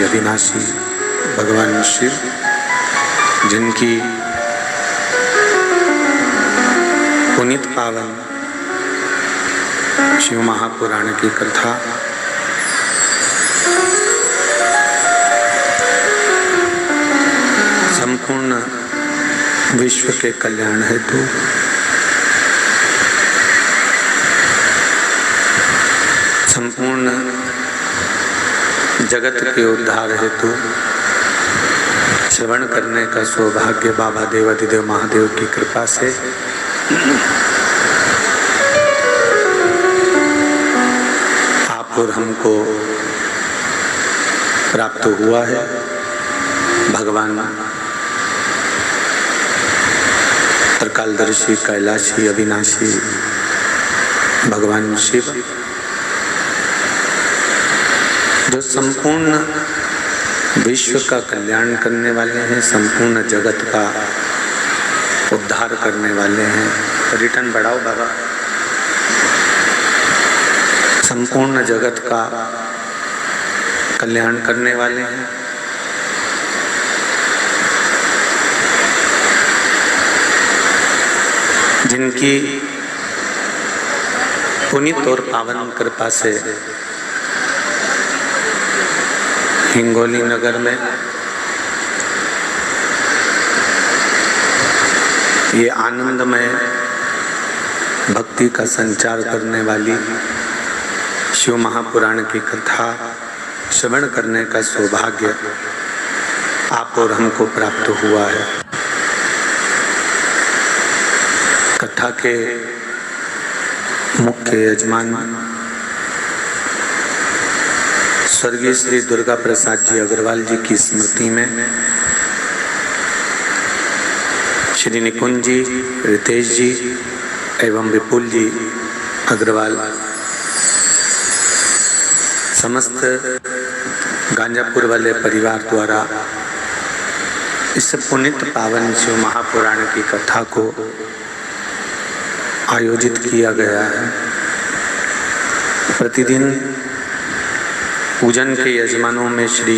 अविनाशी भगवान शिव, जिनकी पुनीत पावन शिव महापुराण की कथा संपूर्ण विश्व के कल्याण हेतु संपूर्ण जगत के उद्धार हेतु श्रवण करने का सौभाग्य बाबा देवाधिदेव महादेव की कृपा से आप और हमको प्राप्त हुआ है। भगवान त्रिकालदर्शी कैलाशी अविनाशी भगवान शिव, जो संपूर्ण विश्व का कल्याण करने वाले हैं, संपूर्ण जगत का उद्धार करने वाले हैं। रिटर्न बढ़ाओ बाबा। संपूर्ण जगत का कल्याण करने वाले हैं। जिनकी पुनीत और पावन कृपा से हिंगोली नगर में ये आनंदमय भक्ति का संचार करने वाली शिव महापुराण की कथा श्रवण करने का सौभाग्य आप और हमको प्राप्त हुआ है। कथा के मुख्य यजमान स्वर्गीय श्री दुर्गा प्रसाद जी अग्रवाल जी की स्मृति में श्री निकुंज जी, रितेश जी एवं विपुल जी अग्रवाल समस्त गांजापुर वाले परिवार द्वारा इस पुनीत पावन शिव महापुराण की कथा को आयोजित किया गया है। प्रतिदिन पूजन के यजमानों में श्री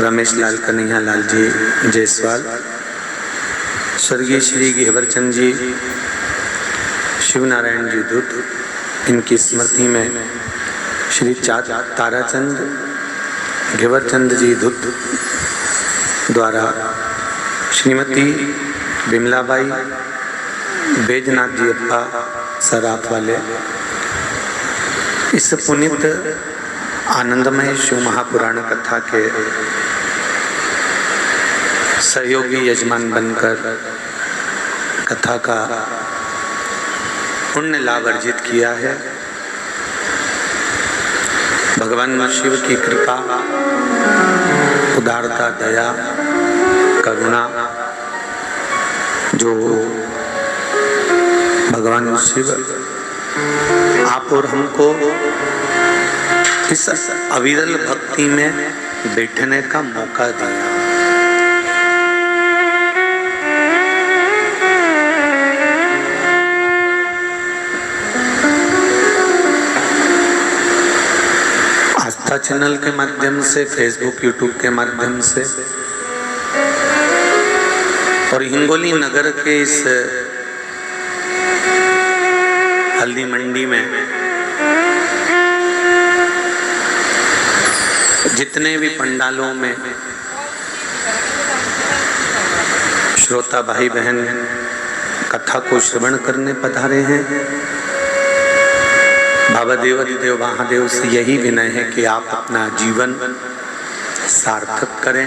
रमेश लाल कन्हैया लाल जी जायसवाल, स्वर्गीय श्री घेवरचंद जी, शिव नारायण जी दूत, इनकी स्मृति में श्री ताराचंद घेवरचंद जी दूत द्वारा श्रीमती विमलाबाई बैजनाथ जी अप्पा सराफ वाले इस पुनीत आनंदमय शिव महापुराण कथा के सहयोगी यजमान बनकर कथा का पुण्य लाभ अर्जित किया है। भगवान शिव की कृपा, उदारता, दया, करुणा जो भगवान शिव आप और हमको इस अविरल भक्ति में बैठने का मौका दिया। आस्था चैनल के माध्यम से, फेसबुक यूट्यूब के माध्यम से और हिंगोली नगर के इस हल्दी मंडी में जितने भी पंडालों में श्रोता भाई बहन कथा को श्रवण करने पधारे हैं, बाबा देवाधिदेव महादेव से यही विनय है कि आप अपना जीवन सार्थक करें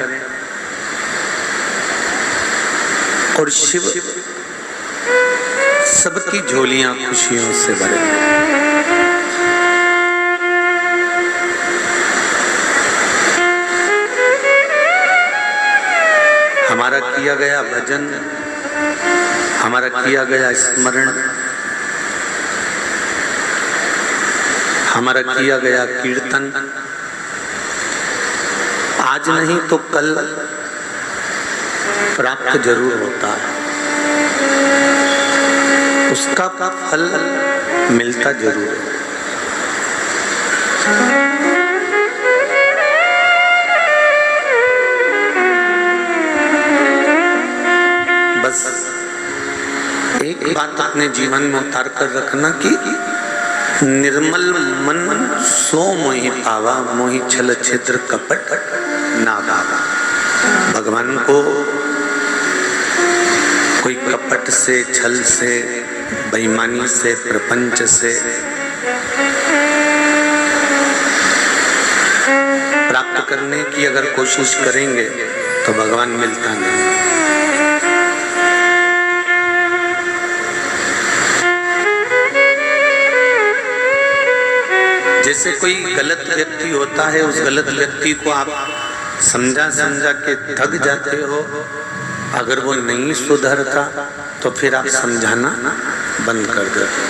और शिव सबकी झोलियां खुशियों से भरे। हमारा किया गया भजन, हमारा किया गया स्मरण, हमारा किया गया कीर्तन आज नहीं तो कल प्राप्त जरूर होता है, उसका फल मिलता जरूर है। बस एक बात अपने जीवन में उतार कर रखना कि निर्मल मन सो मोहि पावा, मोहि छल छिद्र कपट ना गावा। भगवान को कोई कपट से, छल से, बेईमानी से, प्रपंच से प्राप्त करने की अगर कोशिश करेंगे तो भगवान मिलता नहीं। जैसे कोई गलत व्यक्ति होता है, उस गलत व्यक्ति को आप समझा के थक जाते हो, अगर वो नहीं सुधरता तो फिर आप समझाना बंद कर देते।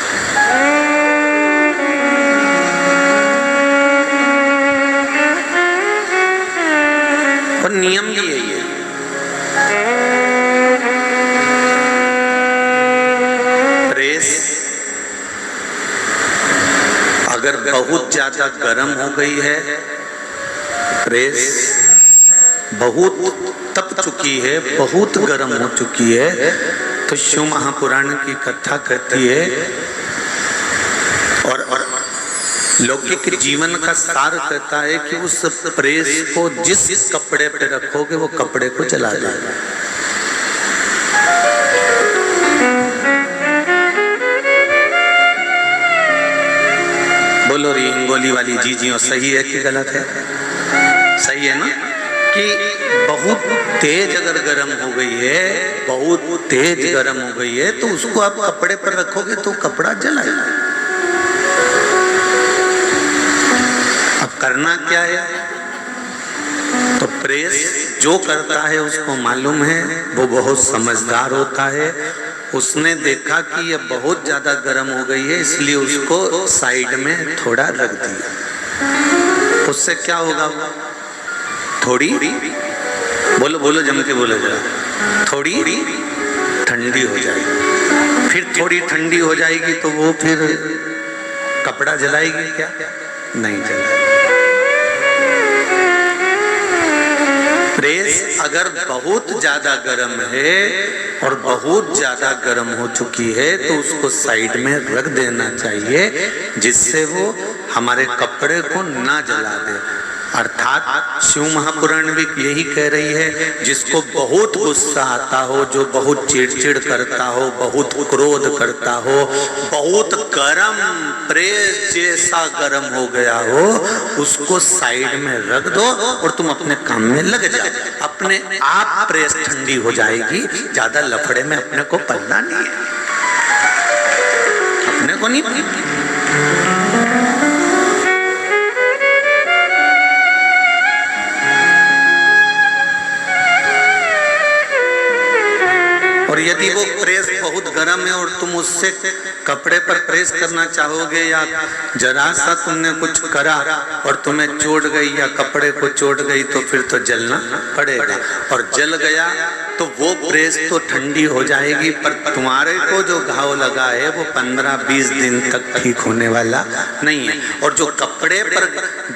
और नियम भी यही है। प्रेस अगर बहुत ज्यादा गर्म हो गई है, प्रेस बहुत तप चुकी है, बहुत गर्म हो चुकी है, तो शिव महापुराण की कथा कहती है और लौकिक जीवन का सार कहता है कि उस प्रेस को जिस कपड़े पे रखोगे वो कपड़े को जला देगा। बोलो री हिंगोली वाली जीजियों, सही है कि गलत है? सही है ना कि बहुत तेज अगर गर्म हो गई है, बहुत तेज गर्म हो गई है, तो उसको आप कपड़े पर रखोगे तो कपड़ा जलाएगा। अब करना क्या है? तो प्रेस जो करता है उसको मालूम है, वो बहुत समझदार होता है। उसने देखा कि ये बहुत ज्यादा गर्म हो गई है, इसलिए उसको साइड में थोड़ा रख दिया। उससे क्या होगा? थोड़ी बोलो बोलो जम के बोलो जरा, थोड़ी ठंडी हो जाएगी। फिर थोड़ी ठंडी हो जाएगी तो वो फिर कपड़ा जलाएगी क्या? नहीं जलाएगी। प्रेस अगर बहुत ज्यादा गर्म है और बहुत ज्यादा गर्म हो चुकी है तो उसको साइड में रख देना चाहिए, जिससे वो हमारे कपड़े को ना जला दे। अर्थात शिव महापुराण भी यही कह रही है, जिसको बहुत गुस्सा आता हो, जो बहुत चिड़चिड़ करता हो, बहुत क्रोध करता हो, बहुत गरम प्रेस जैसा गरम हो गया हो, उसको साइड में रख दो और तुम अपने काम में लग जाओ। अपने आप प्रेस ठंडी हो जाएगी। ज्यादा लफड़े में अपने को पड़ना नहीं है, अपने को नहीं पड़ना। और यदि वो प्रेस बहुत गर्म है और तुम उससे कपड़े पर प्रेस करना चाहोगे या जरा सा तुमने कुछ करा और तुम्हें चोट गई या कपड़े को चोट गई तो फिर तो जलना पड़ेगा, और जल गया तो वो प्रेस तो ठंडी हो जाएगी, पर तुम्हारे को जो घाव लगा है वो 15-20 दिन तक ठीक होने वाला नहीं है। और जो कपड़े पर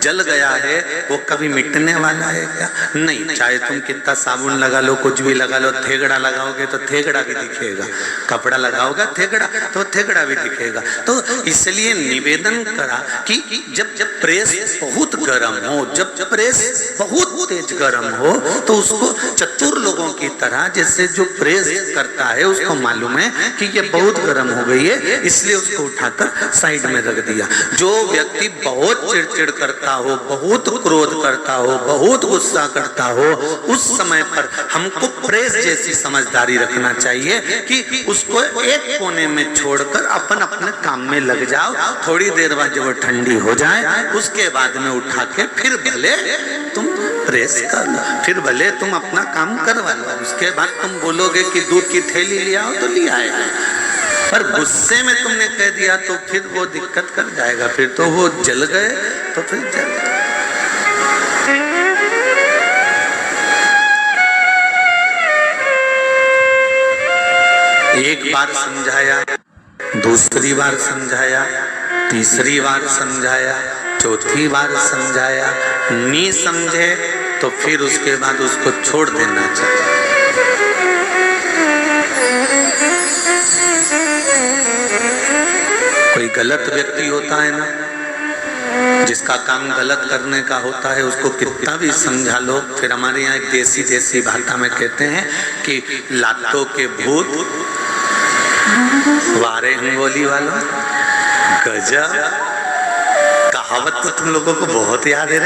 जल गया है वो कभी मिटने वाला है क्या? नहीं। चाहे तुम कितना साबुन लगा लो, कुछ भी लगा लो, थेगड़ा लगाओगे तो थेगड़ा भी दिखेगा, कपड़ा लगाओगे थेगड़ा तो थेगड़ा भी दिखेगा। तो इसलिए निवेदन करा कि जब प्रेस बहुत गर्म हो, जब प्रेस बहुत तेज गर्म हो तो उसको चतुर लोगों की तरह, जैसे जो प्रेस करता है उसको मालूम है कि ये बहुत गर्म हो गई है, इसलिए उसको उठाकर साइड में रख दिया। जो व्यक्ति बहुत चिड़चिड़ करता हो, बहुत क्रोध करता हो, बहुत गुस्सा करता हो, उस समय पर हमको प्रेस जैसी समझदारी रखना चाहिए कि उसको एक कोने में छोड़कर अपन अपने काम में लग जाओ। थोड़ी देर बाद जब वो ठंडी हो जाए उसके बाद में उठा के फिर भले तुम प्रेस कर लो, फिर भले तुम अपना काम करवा लो। उसके बाद तुम बोलोगे कि दूध की थैली ले आओ तो ले आएगा, पर गुस्से में तुमने कह दिया तो फिर वो दिक्कत कर जाएगा, फिर तो वो जल गए तो फिर जल गए। एक बार समझाया, दूसरी बार समझाया, तीसरी बार समझाया, चौथी बार समझाया, नहीं समझे तो फिर उसके बाद उसको छोड़ देना चाहिए। कोई गलत व्यक्ति होता है ना, जिसका काम गलत करने का होता है, उसको कितना भी समझा लो, फिर हमारे यहाँ एक देसी भाषा में कहते हैं कि लातों के भूत वारे हिंगोली वालों। गजब कहावत तो तुम लोगों को बहुत याद है,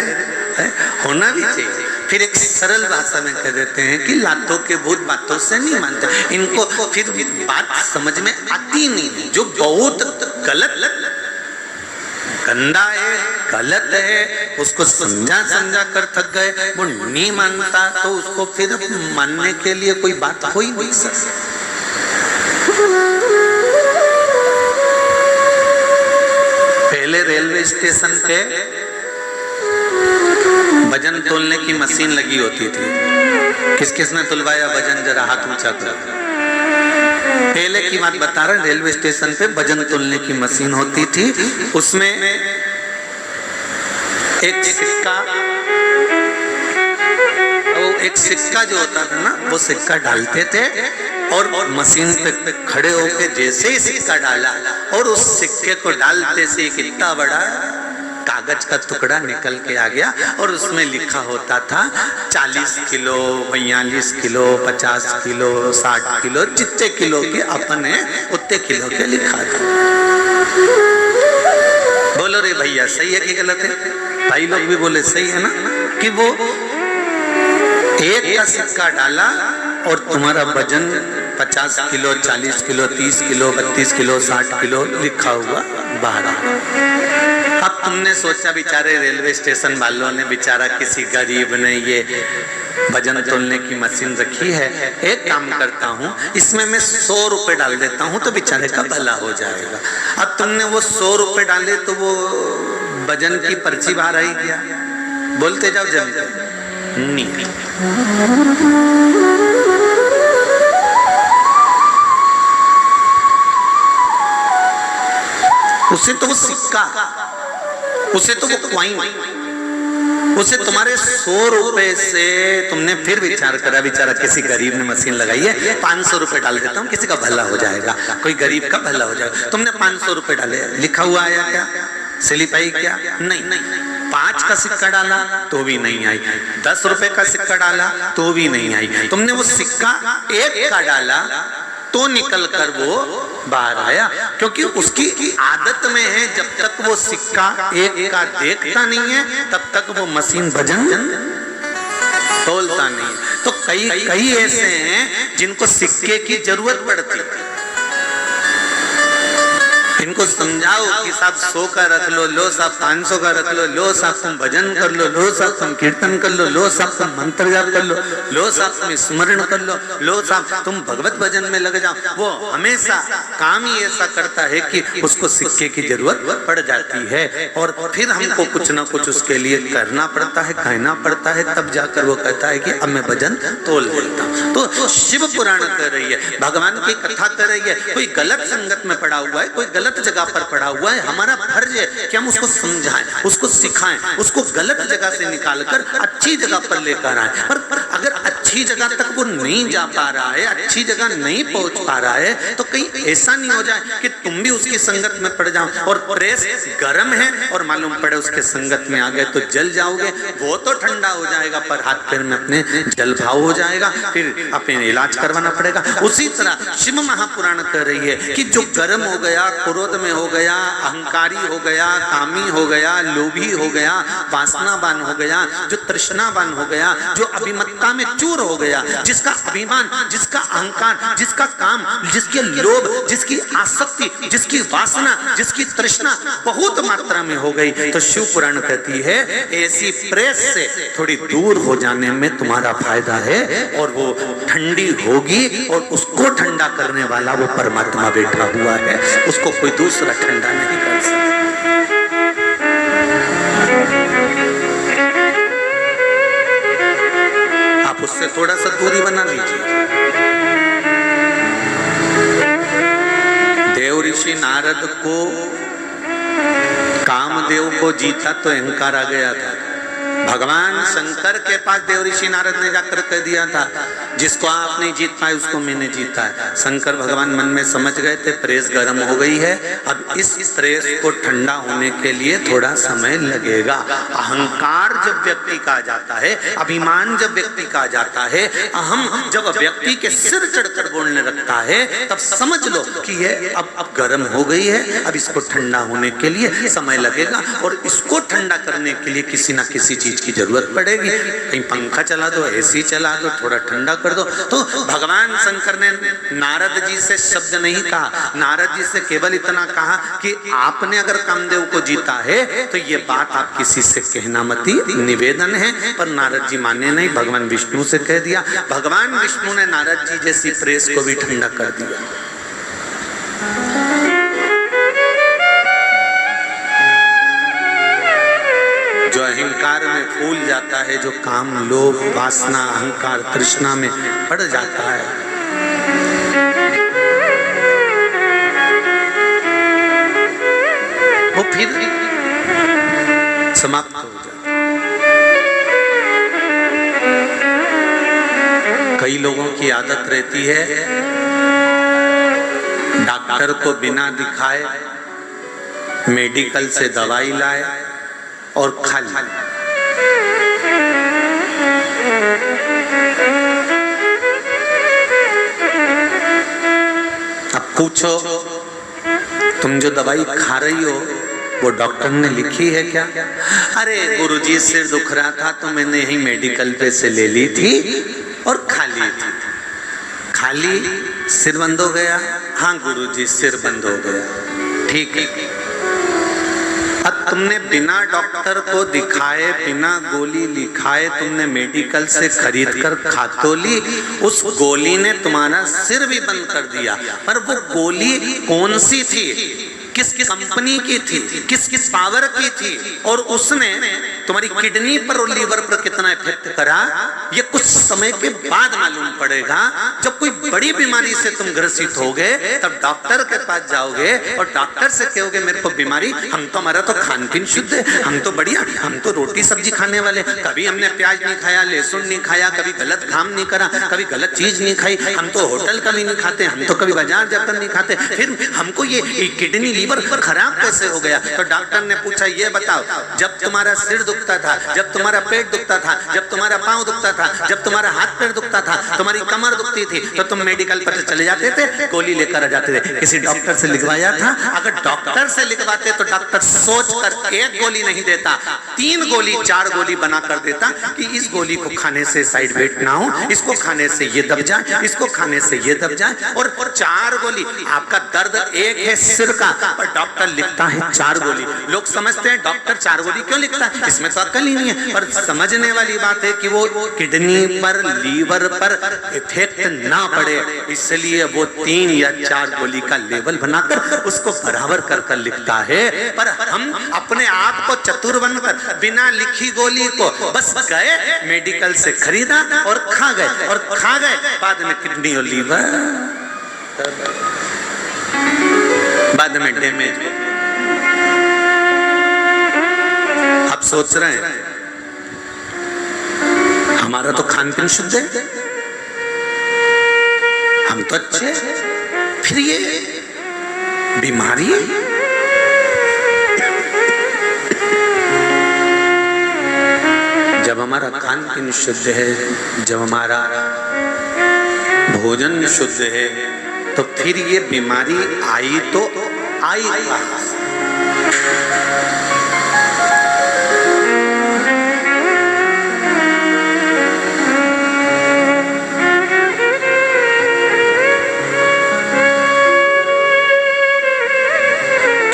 होना भी चाहिए। फिर एक सरल भाषा में कह देते हैं कि लातों के भूत बातों से नहीं मानते, इनको फिर बात समझ में आती नहीं। जो बहुत गलत गंदा है, गलत है, उसको समझा कर थक गए, वो नहीं मानता तो उसको फिर मानने के लिए कोई बात हो ही नहीं सकती। पहले रेलवे स्टेशन पे वजन तोलने की मशीन लगी होती थी। किस किस ने तुलवाया वजन? जरा हाथ ऊंचा कर। पहले की बात बता रहे, रेलवे स्टेशन पे वजन तोलने की मशीन होती थी। उसमें एक सिक्का जो होता था ना, वो सिक्का डालते थे और मशीन पे खड़े होकर जैसे ही सिक्का डाला और उस सिक्के को डालते से कितना बड़ा कागज का टुकड़ा निकल के आ गया और उसमें लिखा होता था 40 किलो, 42 किलो, 50 किलो, 60 किलो, जितने किलो के अपन है उतने किलो के लिखा था। बोलो रे भैया, सही है कि गलत है? भाई लोग भी बोले सही है ना, कि वो एक का सिक्का डाला और तुम्हारा वजन 50 kilo, 40 kilo, 30 kilo, 32 kilo, 60 kilo लिखा हुआ बाहर। अब तुमने सोचा बेचारे रेलवे स्टेशन वालों ने, बेचारा किसी गरीब ने ये वजन तोलने की मशीन रखी है, एक काम करता हूँ इसमें मैं 100 रुपए डाल देता हूँ तो बेचारे का भला हो जाएगा। अब तुमने वो 100 रुपए डाले तो वो वजन की पर्ची बाहर आई क्या? बोलते जाओ जल्दी। नहीं, उसे तो वो सिक्का, उसे तो वो क्वाइन, उसे तुम्हारे 100 रुपए से तुमने फिर विचार करा, बेचारा किसी गरीब ने मशीन लगाई है, 500 रुपए डाल देता हूँ, किसी का भला हो जाएगा, कोई गरीब का भला हो जाएगा। तुमने 500 रुपए डाले, लिखा हुआ आया क्या? स्लिप आई क्या? नहीं। 5 का सिक्का डाला तो भी नहीं आई, 10 रुपए का सिक्का डाला तो भी नहीं आई। तुमने वो सिक्का 1 का डाला तो निकल कर वो बाहर आया, क्योंकि उसकी आदत में है जब तक वो सिक्का 1 का देखता नहीं है तब तक वो मशीन वजन तोलता नहीं। तो कई ऐसे हैं जिनको सिक्के की जरूरत पड़ती है। इनको समझाओ कि साहब 100 का रख लो साहब 500 का रख लो साहब तुम भजन कर लो साहब तुम कीर्तन कर लो साहब तुम मंत्र जाप कर लो साहब तुम स्मरण कर लो साहब तुम भगवत भजन में लग जाओ। वो हमेशा काम ही ऐसा करता है कि उसको सिक्के की जरूरत पड़ जाती है और फिर हमको कुछ ना कुछ उसके लिए करना पड़ता है, कहना पड़ता है, तब जाकर वो कहता है कि अब मैं भजन तोल देता हूँ। तो शिव पुराण कर रही है, भगवान की कथा कर रही है। कोई गलत संगत में पड़ा हुआ है, कोई गलत जगह पर पड़ा हुआ है, हमारा फर्ज है कि हम उसको समझाएं, उसको सिखाएं, उसको गलत जगह से निकालकर अच्छी जगह पर लेकर आए। पर अगर अच्छी जगह तक वो नहीं जा पा रहा है, अच्छी जगह नहीं पहुंच पा रहा है, तो कहीं ऐसा नहीं हो जाए कि तुम भी उसकी संगत में पड़ जाओ और प्रेस गर्म है और मालूम पड़े उसके संगत में आ गए तो जल जाओगे। वो तो ठंडा हो जाएगा पर हाथ पैर में अपने जल भाव हो जाएगा, फिर अपने इलाज करवाना पड़ेगा। उसी तरह शिव महापुराण कह रही है कि जो गर्म हो गया, क्रोध में हो गया, अहंकारी हो गया, कामी हो गया, लोभी हो गया, वासनावान हो गया, जो तृष्णावान हो गया, जो अभिमत्ता में चूर हो गया, जिसका अभिमान, जिसका अहंकार, जिसका काम, जिसके लोभ, जिसकी आसक्ति, जिसकी वासना, जिसकी तृष्णा बहुत मात्रा में हो गई, तो शिव पुराण कहती है ऐसी प्रेस से थोड़ी दूर हो जाने में तुम्हारा फायदा है और वो ठंडी होगी और उसको ठंडा करने वाला वो परमात्मा बैठा हुआ है, उसको कोई दूसरा ठंडा नहीं कर सकता। आप उससे थोड़ा सा दूरी बना लीजिए। देव ऋषि नारद को कामदेव को जीता तो अहंकार आ गया था। भगवान शंकर के पास देव ऋषि नारद ने जाकर कह दिया था जिसको आप नहीं जीत पाए उसको मैंने जीता है। शंकर भगवान मन में समझ गए थे प्रेस गर्म हो गई है, अब इस प्रेस को ठंडा होने के लिए थोड़ा समय लगेगा। अहंकार जब व्यक्ति का आ जाता है, अभिमान जब व्यक्ति का आ जाता है, अहम जब व्यक्ति के सिर चढ़कर बोलने लगता है, तब समझ लो कि ये अब गर्म हो गई है, अब इसको ठंडा होने के लिए समय लगेगा और इसको ठंडा करने के लिए किसी ना किसी चीज की जरूरत पड़ेगी। कहीं पंखा चला दो, एसी चला दो, थोड़ा ठंडा कर दो। तो भगवान शंकर ने नारद जी से शब्द नहीं कहा, नारद जी से केवल इतना कहा कि आपने अगर कामदेव को जीता है तो ये बात आप किसी से कहना मती, निवेदन है। पर नारद जी माने नहीं, भगवान विष्णु से कह दिया। भगवान विष्णु ने नारद जी जैसी प्रेस को भी ठंडा कर दिया। जो अहंकार में फूल जाता है, जो काम, लोभ, वासना, अहंकार, तृष्णा में पड़ जाता है, वो फिर समाप्त हो जाता है। कई लोगों की आदत रहती है डॉक्टर को बिना दिखाए मेडिकल से दवाई लाए और खा ली। अब पूछो तुम जो दवाई खा रही हो वो डॉक्टर ने लिखी है क्या? अरे गुरुजी सिर दुख रहा था तो मैंने यही मेडिकल पे से ले ली थी और खा ली थी। खाली सिर बंद हो गया? हाँ गुरुजी सिर बंद हो गया, ठीक है। अब तुमने बिना डॉक्टर को दिखाए, बिना गोली लिखाए तुमने मेडिकल से खरीद कर खा तो ली, उस गोली ने तुम्हारा सिर भी बंद कर दिया। पर वो गोली कौन सी थी, किस किस कंपनी की थी, किस किस पावर की थी, और उसने तुम्हारी किडनी पर और लीवर पर कितना इफेक्ट करा, ये कुछ समय के बाद मालूम पड़ेगा। जब कोई बड़ी बीमारी से तुम ग्रसित होगे तब डॉक्टर के पास जाओगे और डॉक्टर से कहोगे मेरे को बीमारी, हम तो हमारा तो खान पीन शुद्ध है, हम तो बढ़िया, हम तो रोटी सब्जी खाने वाले, कभी हमने प्याज नहीं खाया, लहसुन नहीं खाया, कभी गलत काम नहीं करा, कभी गलत चीज नहीं खाई, हम तो होटल कभी नहीं खाते, हम तो कभी बाजार जाकर नहीं खाते, फिर हमको ये किडनी लीवर खराब कैसे हो गया? तो डॉक्टर ने पूछा ये बताओ, जब तुम्हारा सिर दुखता था, जब तुम्हारा पेट दुखता था, जब तुम्हारा पांव दुखता था, जब तुम्हारा हाथ पैर दुखता था, तुम्हारी कमर दुखती थी, तो तुम मेडिकल पर चले जाते थे, गोली लेकर आ जाते थे। किसी डॉक्टर से लिखवाया था? अगर डॉक्टर से लिखवाते तो डॉक्टर सोच कर एक गोली नहीं देता, 3 गोली 4 गोली बना कर देता कि इस गोली को खाने से साइड इफेक्ट ना हो, इसको खाने से ये दब जाए, इसको खाने से ये दब जाए। और 4 गोली, आपका दर्द एक है सिर का, पर डॉक्टर लिखता है 4 गोली। लोग समझते हैं डॉक्टर 4 गोली क्यों लिखता है, इसमें तो अक्ल ही नहीं है। पर समझने वाली बात है कि वो किडनी पर, लीवर पर इफेक्ट ना पड़े, इसलिए वो 3 या 4 गोली का लेवल बनाकर उसको बराबर कर कर लिखता है। पर हम अपने आप को चतुर बनकर बिना लिखी गोली को बस गए मेडिकल से खरीदा और खा गए, बाद में किडनी और लीवर बाद में डैमेज। अब सोच रहे हैं हमारा तो खान पीन शुद्ध है, हम तो अच्छे, फिर ये बीमारी। जब हमारा खान पीन शुद्ध है, जब हमारा भोजन शुद्ध है, तो फिर ये बीमारी आई तो आई कहां से?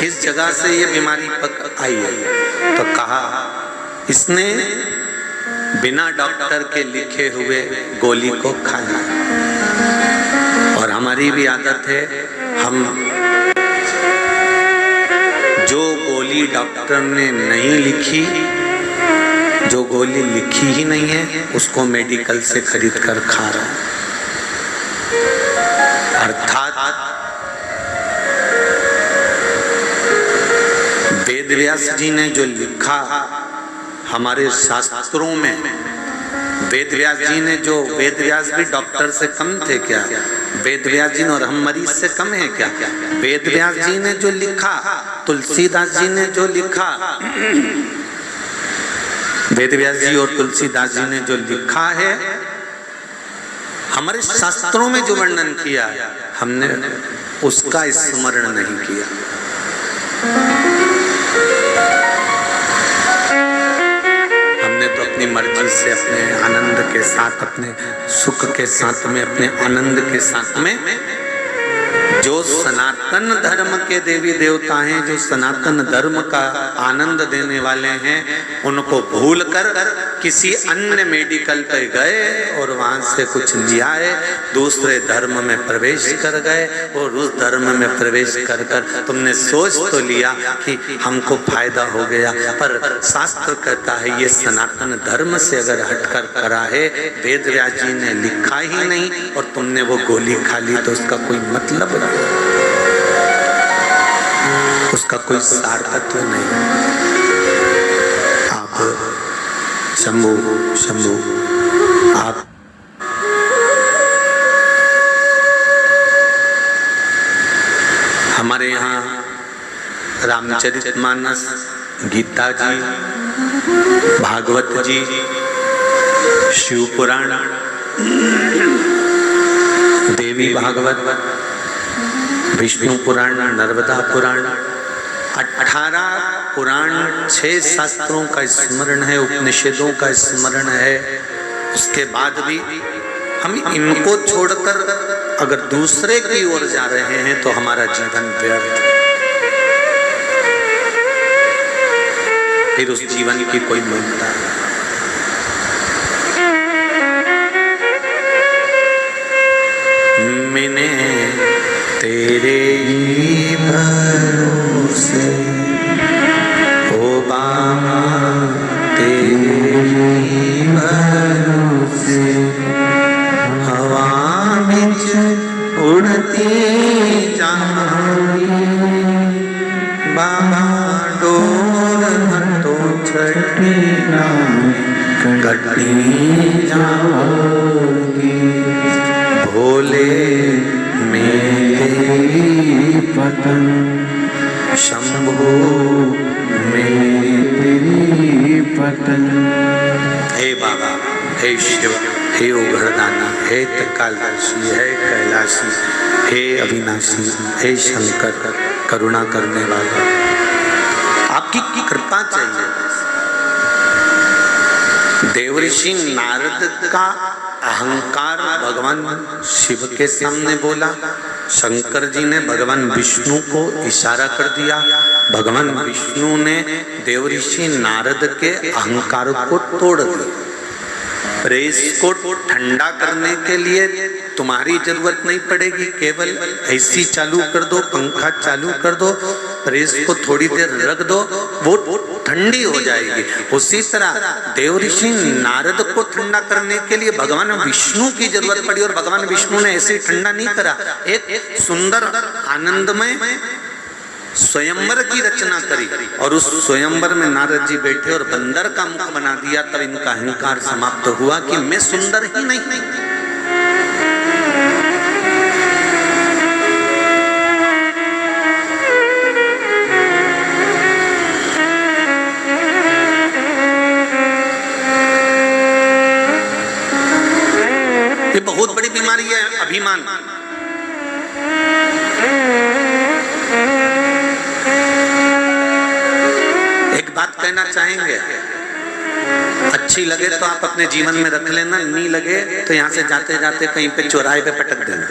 किस जगह से ये बीमारी पक आई है? तो कहा इसने बिना डॉक्टर के लिखे हुए गोली को खाना। और हमारी भी आदत है, हम जो गोली डॉक्टर ने नहीं लिखी, जो गोली लिखी ही नहीं है, उसको मेडिकल से खरीद कर खा रहे हैं। अर्थात वेद व्यास जी ने जो लिखा हमारे शास्त्रों में, वेद व्यास जी ने जो, वेद व्यास भी डॉक्टर से कम थे क्या? वेद व्यास जी और हम मरीज से कम है क्या? वेद व्यास जी ने जो लिखा, तुलसीदास जी ने जो लिखा, वेद व्यास जी और तुलसीदास जी ने जो लिखा है, हमारे शास्त्रों में जो वर्णन किया, हमने उसका स्मरण नहीं किया। तो अपनी मर्जी से, अपने आनंद के साथ, अपने सुख के साथ में, अपने आनंद के साथ में, जो सनातन धर्म के देवी देवता हैं, जो सनातन धर्म का आनंद देने वाले हैं, उनको भूलकर किसी अन्य मेडिकल पे गए और वहां से कुछ लिया है, दूसरे धर्म में प्रवेश कर गए। और उस धर्म में प्रवेश कर कर तुमने सोच तो लिया कि हमको फायदा हो गया, पर शास्त्र कहता है ये सनातन धर्म से अगर हटकर करा है, वेद व्यास जी ने लिखा ही नहीं और तुमने वो गोली खा ली, तो उसका कोई मतलब नहीं, उसका कोई सार्थत्व नहीं। आप शंभू शंभू आप हमारे यहाँ रामचरितमानस, गीता जी, भागवत जी, शिव पुराण, देवी भागवत, विष्णु पुराण, नर्मदा पुराण, 18 पुराण, 6 शास्त्रों का स्मरण है, उपनिषदों का स्मरण है। उसके बाद भी हम इनको छोड़कर अगर दूसरे की ओर जा रहे हैं तो हमारा जीवन व्यर्थ, फिर उस जीवन की कोई मूल्यता नहीं। मैंने तेरे ही भरोसे ओ बाबा, तेरे ही भरोसे हवा में उड़ती जाऊंगी बाबा, डोर तो छठी कटी जाऊंगी, भोले मेरी पतन, शंभो मेरी पतन। हे बाबा, हे शिव, हे उघड़दाना, हे त्रिकालदर्शी, हे कैलाशी, हे अविनाशी, हे शंकर, करुणा करने वाला, आपकी कृपा चाहिए। देवऋषि नारद का अहंकार भगवान शिव के सामने बोला, शंकर जी ने भगवान विष्णु को इशारा कर दिया, भगवान विष्णु ने देवऋषि नारद के अहंकार को तोड़ दिया। प्रेस को ठंडा करने के लिए तुम्हारी जरूरत नहीं पड़ेगी, केवल एसी चालू कर दो, पंखा चालू कर दो, प्रेस को थोड़ी देर रख दो, वो ठंडी हो जाएगी। उसी तरह देवऋषि नारद को ठंडा करने के लिए भगवान विष्णु की जरूरत पड़ी, और भगवान विष्णु ने ऐसे ठंडा नहीं करा, एक सुंदर आनंदमय स्वयंवर की रचना करी, और उस स्वयंवर में नारद जी बैठे और बंदर का मुख बना दिया। तब इनका अहंकार समाप्त हुआ कि मैं सुंदर ही नहीं। ये बहुत बड़ी बीमारी है, अभिमान। एक बात कहना चाहेंगे, अच्छी लगे तो आप अपने जीवन में रख लेना, नहीं लगे तो यहां से जाते जाते कहीं पे चौराहे पे पटक देना।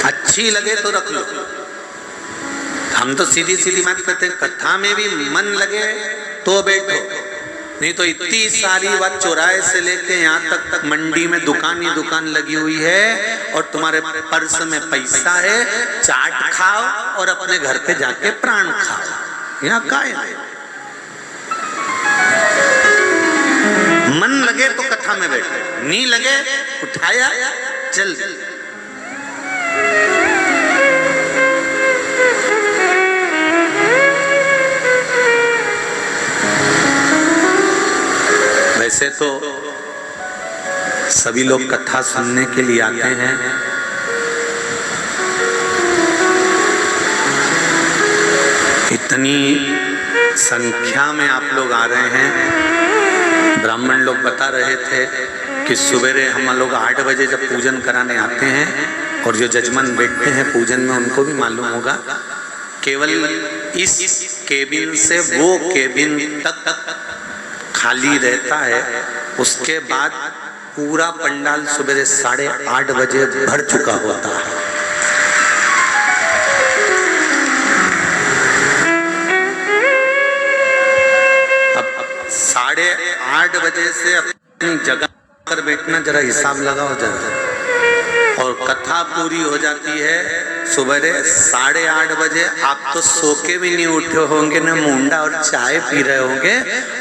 अच्छी लगे तो रख लो। हम तो सीधी सीधी बात करते हैं, कथा में भी मन लगे तो बैठो, नहीं तो इतनी सारी बात, चौराहे से लेके यहाँ तक मंडी में दुकान ही दुकान लगी हुई है, और तुम्हारे पर्स में पैसा है, चाट खाओ और अपने घर पे जाके प्राण खाओ। यहाँ काय है? मन लगे तो कथा में बैठो, नहीं लगे उठाया चल। वैसे तो सभी लोग कथा सुनने के लिए आते हैं, इतनी संख्या में आप लोग आ रहे हैं। ब्राह्मण लोग बता रहे थे कि सवेरे हम लोग 8 बजे जब पूजन कराने आते हैं, और जो जजमान बैठते हैं पूजन में उनको भी मालूम होगा, केवल इस केबिन से वो केबिन तक खाली रहता है, उसके बाद पूरा पंडाल सुबह 8:30 बजे भर चुका होता है। अब 8:30 बजे से अपनी जगह पर बैठना, जरा हिसाब लगाओ जरा, और कथा पूरी हो जाती है सुबह 8:30 बजे। आप तो सो के भी नहीं उठे होंगे, ना मुंडा और चाय पी रहे होंगे,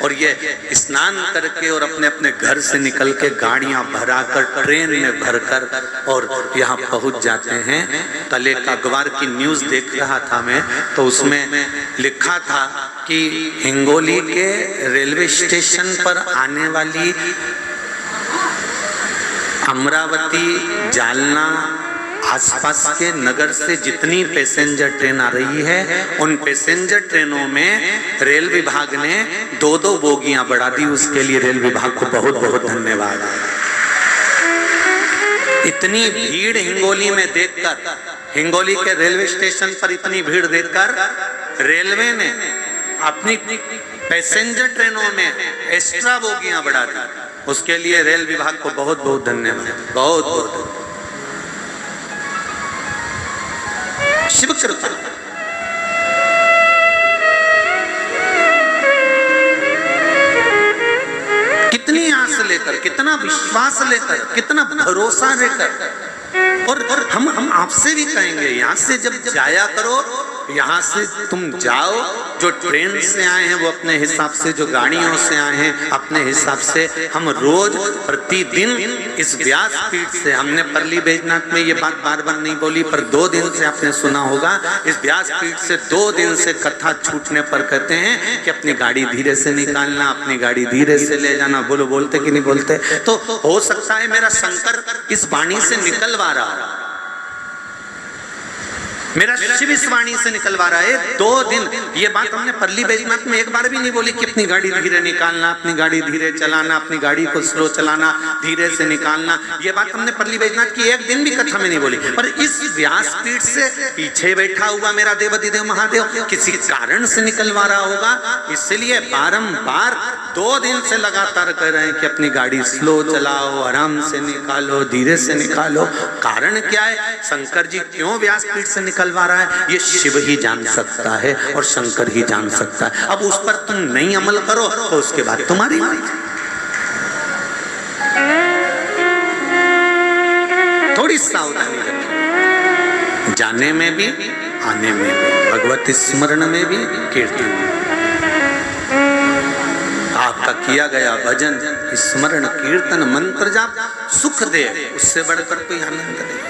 और ये स्नान करके और अपने अपने घर से निकल के गाड़ियां भराकर ट्रेन में भरकर और यहाँ पहुंच जाते हैं। कल एक अखबार की न्यूज देख रहा था मैं, तो उसमें लिखा था कि हिंगोली के रेलवे स्टेशन पर आने वाली अमरावती, जालना, आसपास के नगर से जितनी पैसेंजर ट्रेन आ रही है, उन पैसेंजर ट्रेनों में रेल विभाग ने 2-2 बोगियां बढ़ा दी। उसके लिए रेल विभाग को बहुत बहुत धन्यवाद। इतनी भीड़ हिंगोली में देखकर, हिंगोली के रेलवे स्टेशन पर इतनी भीड़ देखकर रेलवे ने अपनी पैसेंजर ट्रेनों में एक्स्ट्रा बोगियां बढ़ा दी। उसके लिए रेल विभाग को बहुत बहुत धन्यवाद, बहुत बहुत। शिव कृपा। कितनी आस लेकर, कितना विश्वास लेकर, कितना भरोसा लेकर, और हम आपसे भी कहेंगे, यहाँ से जब जाया करो, यहाँ से तुम जाओ, जो ट्रेन से आए हैं वो अपने हिसाब से, जो गाड़ियों से आए हैं अपने हिसाब से। हम रोज प्रतिदिन इस व्यासपीठ से, हमने परली बैजनाथ में ये बात बार बार नहीं बोली, पर 2 दिन से आपने सुना होगा, इस व्यासपीठ से 2 दिन से कथा छूटने पर कहते हैं कि अपनी गाड़ी धीरे से निकालना, अपनी गाड़ी धीरे से ले जाना। बोलो, बोलते कि नहीं बोलते? तो हो सकता है मेरा शंकर इस वाणी से निकलवा रहा, मेरा शिव इस वाणी से निकलवा रहा है। 2 दिन ये बात हमने परली बैजनाथ में एक बार भी नहीं बोली कि अपनी गाड़ी धीरे निकालना, अपनी गाड़ी धीरे चलाना, अपनी गाड़ी को स्लो चलाना, धीरे से निकालना। ये बात हमने परली बैजनाथ की एक दिन भी कथा में नहीं बोली। पर इस व्यासपीठ से पीछे बैठा हुआ मेरा देवाधिदेव महादेव किसी कारण से निकलवा रहा होगा, इसलिए बारंबार 2 दिन से लगातार कह रहे हैं कि अपनी गाड़ी स्लो चलाओ, आराम से निकालो, धीरे से निकालो। कारण क्या है? शंकर जी क्यों व्यासपीठ से निकलवा रहा है, ये शिव ही जान सकता है और शंकर ही जान सकता है। अब उस पर तुम नहीं अमल करो तो उसके बाद तुम्हारी मर्जी। थोड़ी सावधानी रखिए, जाने में भी, आने में भी, भगवत स्मरण में भी, कीर्तन में। आपका किया गया भजन, स्मरण, कीर्तन, मंत्र जाप सुख दे, उससे बढ़कर कोई आनंद नहीं।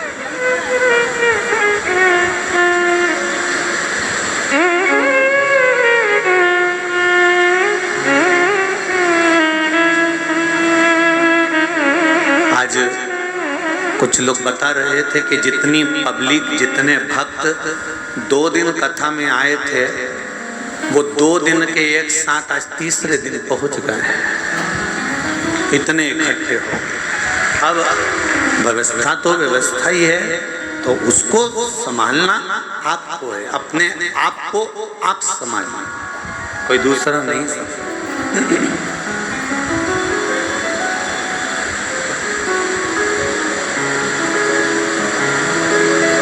आज कुछ लोग बता रहे थे कि जितनी पब्लिक, जितने भक्त 2 दिन कथा में आए थे, वो 2 दिन के एक साथ आज तीसरे दिन पहुंच गए, इतने इकट्ठे हो। अब व्यवस्था तो व्यवस्था ही है, तो उसको संभालना आपको है, अपने आप को आप संभालना, कोई दूसरा नहीं संभाल।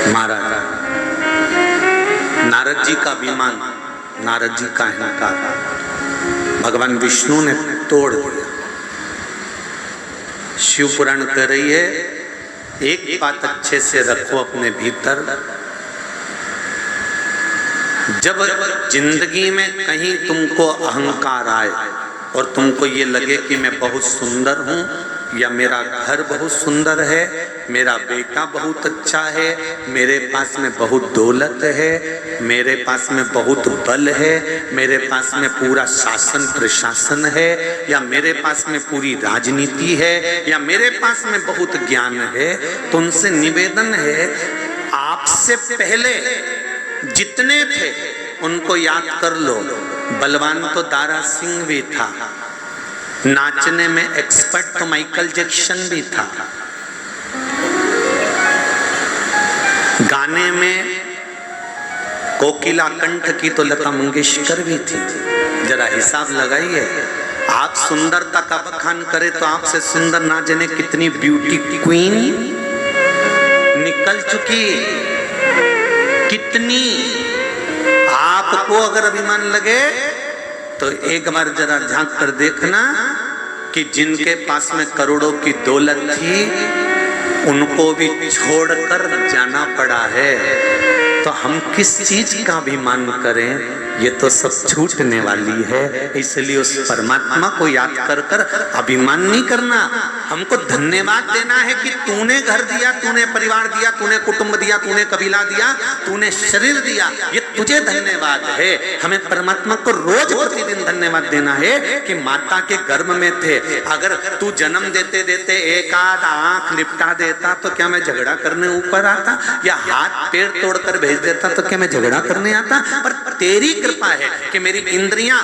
महाराज नारद जी का विमान, नारद जी का अहंकार भगवान विष्णु ने तोड़ दिया। शिव पुराण कह रही है, एक बात अच्छे से रखो अपने भीतर, जब जिंदगी में कहीं तुमको अहंकार आए और तुमको ये लगे कि मैं बहुत सुंदर हूं, या मेरा घर बहुत सुंदर है, मेरा बेटा बहुत अच्छा है, मेरे पास में बहुत दौलत है, मेरे पास में बहुत बल है, मेरे पास में पूरा शासन प्रशासन है, या मेरे पास में पूरी राजनीति है, या मेरे पास में बहुत ज्ञान है, तो उनसे निवेदन है, आपसे पहले जितने थे उनको याद कर लो। बलवान तो दारा सिंह भी था, नाचने में एक्सपर्ट तो माइकल जैक्सन भी था, गाने में कोकिला कंठ की तो लता मंगेशकर भी थी। जरा हिसाब लगाइए, आप सुंदरता का बखान करें तो आपसे सुंदर ना जाने कितनी ब्यूटी क्वीन निकल चुकी, कितनी। आपको अगर अभिमान लगे तो एक बार जरा झांक कर देखना कि जिनके पास में करोड़ों की दौलत थी उनको भी छोड़कर जाना पड़ा है, तो हम किस चीज का अभिमान करें? ये तो सब छूटने वाली है। इसलिए उस परमात्मा को याद कर कर अभिमान नहीं करना, हमको धन्यवाद देना है कि तूने घर दिया, तूने परिवार दिया, तूने कुटुंब दिया, तूने कबीला दिया, तूने शरीर दिया, ये तुझे धन्यवाद है। हमें परमात्मा को रोज प्रतिदिन धन्यवाद देना है कि माता के गर्भ में थे। अगर तू जन्म देते देते एक आध आंख लिपटा देता तो क्या मैं झगड़ा करने ऊपर आता, या हाथ पैर तोड़कर भेज देता तो क्या मैं झगड़ा करने आता? पर तेरी कृपा है कि मेरी इंद्रियां,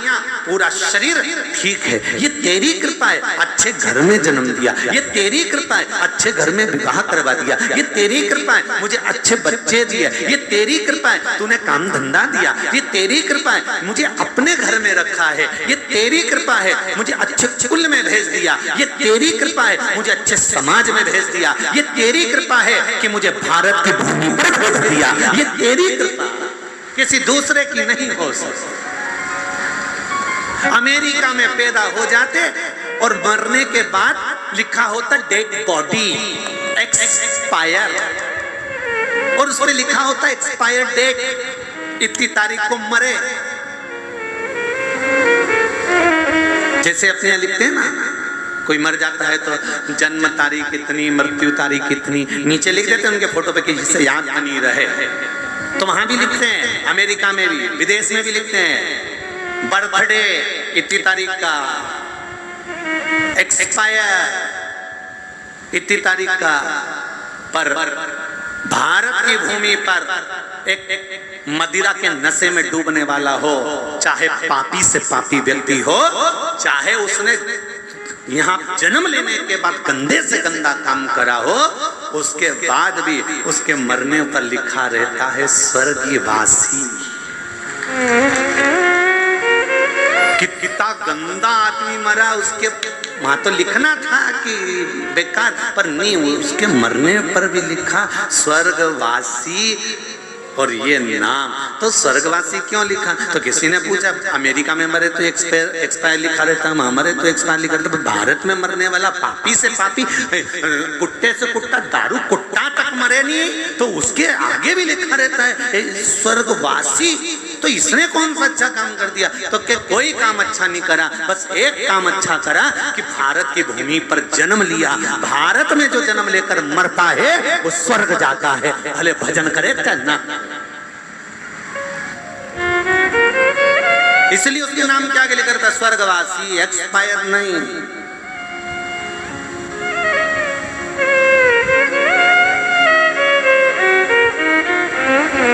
पूरा शरीर ठीक है, ये तेरी कृपा है। अच्छे घर में जन्म दिया, ये तेरी कृपा है। अच्छे घर में विवाह करवा दिया, ये तेरी कृपा है। मुझे अच्छे बच्चे दिए, ये तेरी कृपा है। तूने काम धंधा दिया, ये तेरी कृपा है। मुझे अपने घर में रखा है, ये तेरी कृपा है। मुझे अच्छे कुल में भेज दिया, ये तेरी कृपा है। मुझे अच्छे समाज में भेज दिया, ये तेरी कृपा है कि मुझे भारत की भूमि पर भेज दिया, ये तेरी कृपा, किसी दूसरे की नहीं हो सकती। अमेरिका में पैदा हो जाते और मरने के बाद लिखा होता डेड बॉडी एक्सपायर, और उस पर लिखा होता एक्सपायर डेट, इतनी तारीख को मरे। जैसे अपने यहाँ लिखते हैं ना, कोई मर जाता है तो जन्म तारीख इतनी, मृत्यु तारीख इतनी, नीचे लिख देते हैं उनके फोटो पे कि जिससे याद बनी रहे। तो वहां भी लिखते हैं, अमेरिका में भी, विदेश में भी लिखते हैं, बर्थडे इतनी तारीख का, एक्सपायर इतनी तारीख का। पर भारत की भूमि पर एक मदिरा के नशे में डूबने वाला हो, चाहे पापी से पापी व्यक्ति हो, चाहे उसने यहाँ जन्म लेने के बाद गंदे से गंदा काम करा हो, उसके बाद भी उसके मरने पर लिखा रहता है स्वर्गवासी। कितना गंदा आदमी मरा, उसके वहां तो लिखना था कि बेकार, पर नहीं, उसके मरने पर भी लिखा स्वर्गवासी। और ये नाम तो स्वर्गवासी क्यों लिखा? तो किसी ने पूछा अमेरिका में मरे तो एक्सपायर लिखा रहता, वहां मरे तो एक्सपायर लिखा रहता, भारत में मरने वाला पापी से पापी, कुत्ते से कुत्ता, दारू कुत्ता तक मरे नहीं तो उसके आगे भी लिखा रहता है स्वर्गवासी। तो इसने कौन सा अच्छा काम कर दिया? तो क्या कोई काम अच्छा नहीं करा, बस एक काम अच्छा करा कि भारत की भूमि पर जन्म लिया। भारत में जो जन्म लेकर मरता है वो स्वर्ग जाता है, भले भजन करे ना। इसलिए उसके नाम क्या आगे लिखा था? स्वर्गवासी, एक्सपायर नहीं।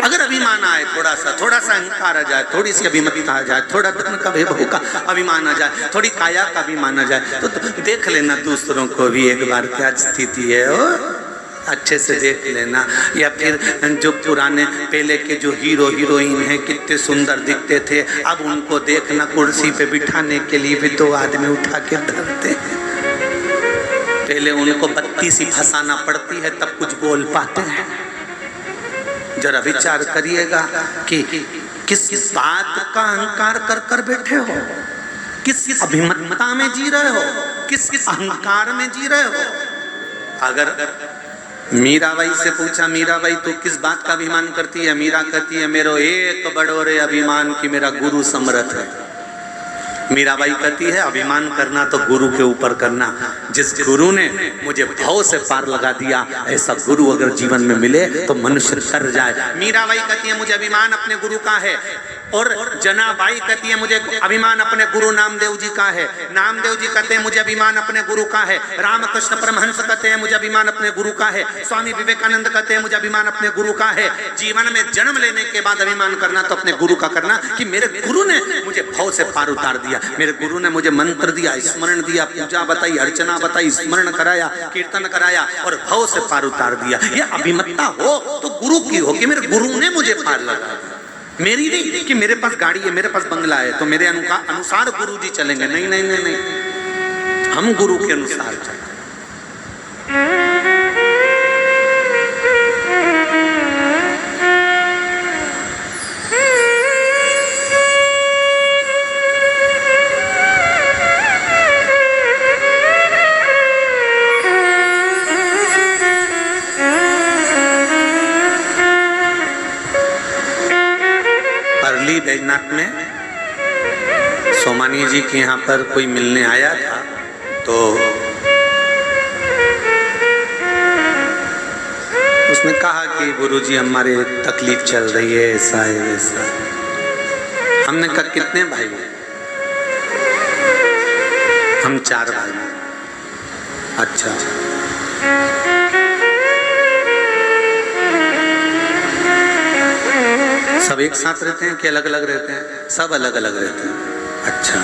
अगर अभिमान आए, थोड़ा सा अहंकार आ जाए, थोड़ी सी अभिमतता आ जाए, थोड़ा धन का वैभव का अभिमान आ जाए, थोड़ी काया का अभिमान आ जाए, तो देख लेना दूसरों को भी एक बार क्या स्थिति है, अच्छे से देख लेना। या फिर जो पुराने पहले के जो हीरो हीरोइन हैं कितने सुंदर दिखते थे, अब उनको देखना कुर्सी पे बिठाने के लिए भी दो आदमी उठा के धरते हैं। पहले उनको बत्ती सी फंसाना पड़ती है तब कुछ बोल पाते हैं। जरा विचार करिएगा कि किस बात का अहंकार कर कर बैठे हो, किस अभिमतता में जी रहे हो, किस अहंकार में जी रहे हो। अगर मीराबाई से पूछा, मीराबाई तू किस बात का अभिमान करती है? मीरा कहती है मेरो एक बड़ोरे अभिमान की मेरा गुरु समर्थ है। मीराबाई कहती है अभिमान करना तो गुरु के ऊपर करना, जिस गुरु ने मुझे भाव से पार लगा दिया, ऐसा गुरु अगर जीवन में मिले तो मनुष्य कर जाए। मीराबाई कहती है मुझे अभिमान अपने गुरु का है, और जनाबाई कहती है मुझे अभिमान अपने गुरु नामदेव जी का है। नामदेव जी कहते हैं मुझे अभिमान अपने गुरु का है। रामकृष्ण परमहंस कहते हैं मुझे अभिमान अपने गुरु का है। स्वामी विवेकानंद कहते हैं मुझे अभिमान अपने गुरु का है। जीवन में जन्म लेने के बाद अभिमान करना तो अपने गुरु का करना कि मेरे गुरु ने मुझे भाव से पार उतार दिया, मेरे गुरु ने मुझे मंत्र दिया, स्मरण दिया, पूजा बताई, अर्चना बताई, स्मरण कराया, कीर्तन कराया और भाव से पार उतार दिया। ये अभिमतता हो तो गुरु की हो कि मेरे गुरु ने मुझे पार लगा, मेरी नहीं कि मेरे पास गाड़ी है, मेरे पास बंगला है तो मेरे अनुसार गुरु जी चलेंगे। नहीं नहीं नहीं नहीं, हम गुरु के अनुसार चलेंगे। बैजनाथ में सोमानी जी के यहाँ पर कोई मिलने आया था, तो उसने कहा कि गुरुजी हमारे तकलीफ चल रही है, ऐसा है वैसा है। हमने कहा कितने भाई? हम 4 भाई। अच्छा, सब एक साथ रहते हैं कि अलग अलग रहते हैं? सब अलग अलग रहते हैं। अच्छा,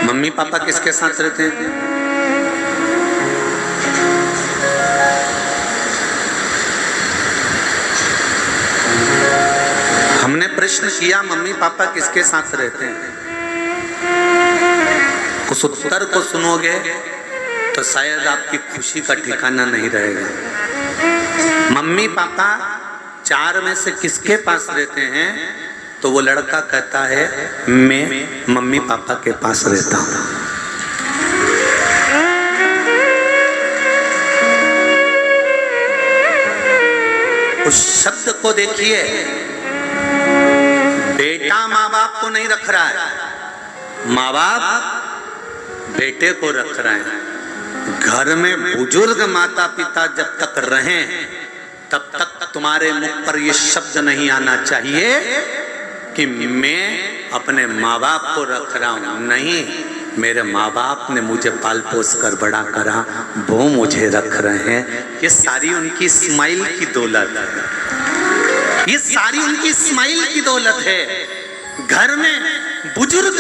मम्मी पापा किसके साथ रहते हैं? हमने प्रश्न किया मम्मी पापा किसके साथ रहते हैं, उस उत्तर को सुनोगे तो शायद आपकी खुशी का ठिकाना नहीं रहेगा। मम्मी पापा 4 में से किसके पास रहते हैं? तो वो लड़का कहता है मैं मम्मी पापा के पास रहता हूं। उस शब्द को देखिए, बेटा माँ बाप को नहीं रख रहा है, माँ बाप बेटे को रख रहे हैं। घर में बुजुर्ग माता पिता जब तक रहें तब तक तुम्हारे मुख पर यह शब्द नहीं आना चाहिए कि मैं अपने माँ बाप को रख रहा हूं। नहीं, मेरे माँ बाप ने मुझे पाल पोस कर बड़ा करा, वो मुझे रख रहे हैं। ये सारी उनकी स्माइल की दौलत है, ये सारी उनकी स्माइल की दौलत है। घर में बुजुर्ग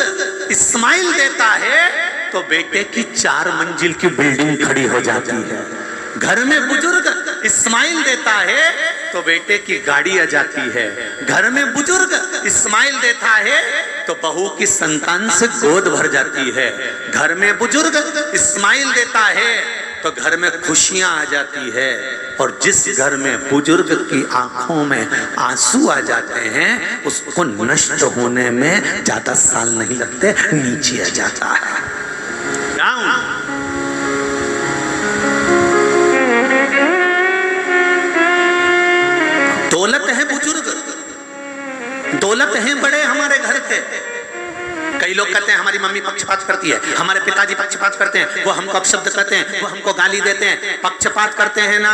स्माइल देता है तो बेटे की 4 मंजिल की बिल्डिंग खड़ी हो जाती है। घर में बुजुर्ग स्माइल देता है तो बेटे की गाड़ी आ जाती है। घर में बुजुर्ग स्माइल देता है तो बहू की संतान से गोद भर जाती है। घर में बुजुर्ग स्माइल देता है तो घर में खुशियां आ जाती है। और जिस घर में बुजुर्ग की आंखों में आंसू आ जाते हैं, उसको नष्ट होने में ज्यादा साल नहीं लगते, नीचे आ जाता है, डाउन। दौलत है बुजुर्ग, दौलत है बड़े हमारे घर के। कई लोग कहते हैं हमारी मम्मी पक्षपात करती है, हमारे पिताजी पक्षपात करते हैं, वो हमको अपशब्द कहते हैं, वो हमको गाली देते हैं। पक्षपात करते हैं ना,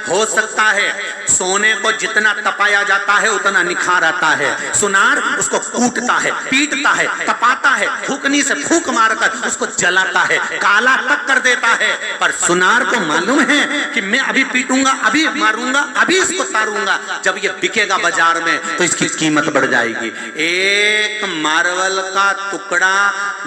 हो सकता है सोने को जितना तपाया जाता है उतना निखार आता है। सुनार उसको कूटता है, पीटता है, तपाता है, फूकनी से फूक मारकर उसको जलाता है, काला तक कर देता है। पर सुनार को मालूम है कि मैं अभी पीटूंगा, अभी मारूंगा, अभी इसको तारूंगा, जब ये बिकेगा बाजार में तो इसकी कीमत बढ़ जाएगी। एक मार्बल का टुकड़ा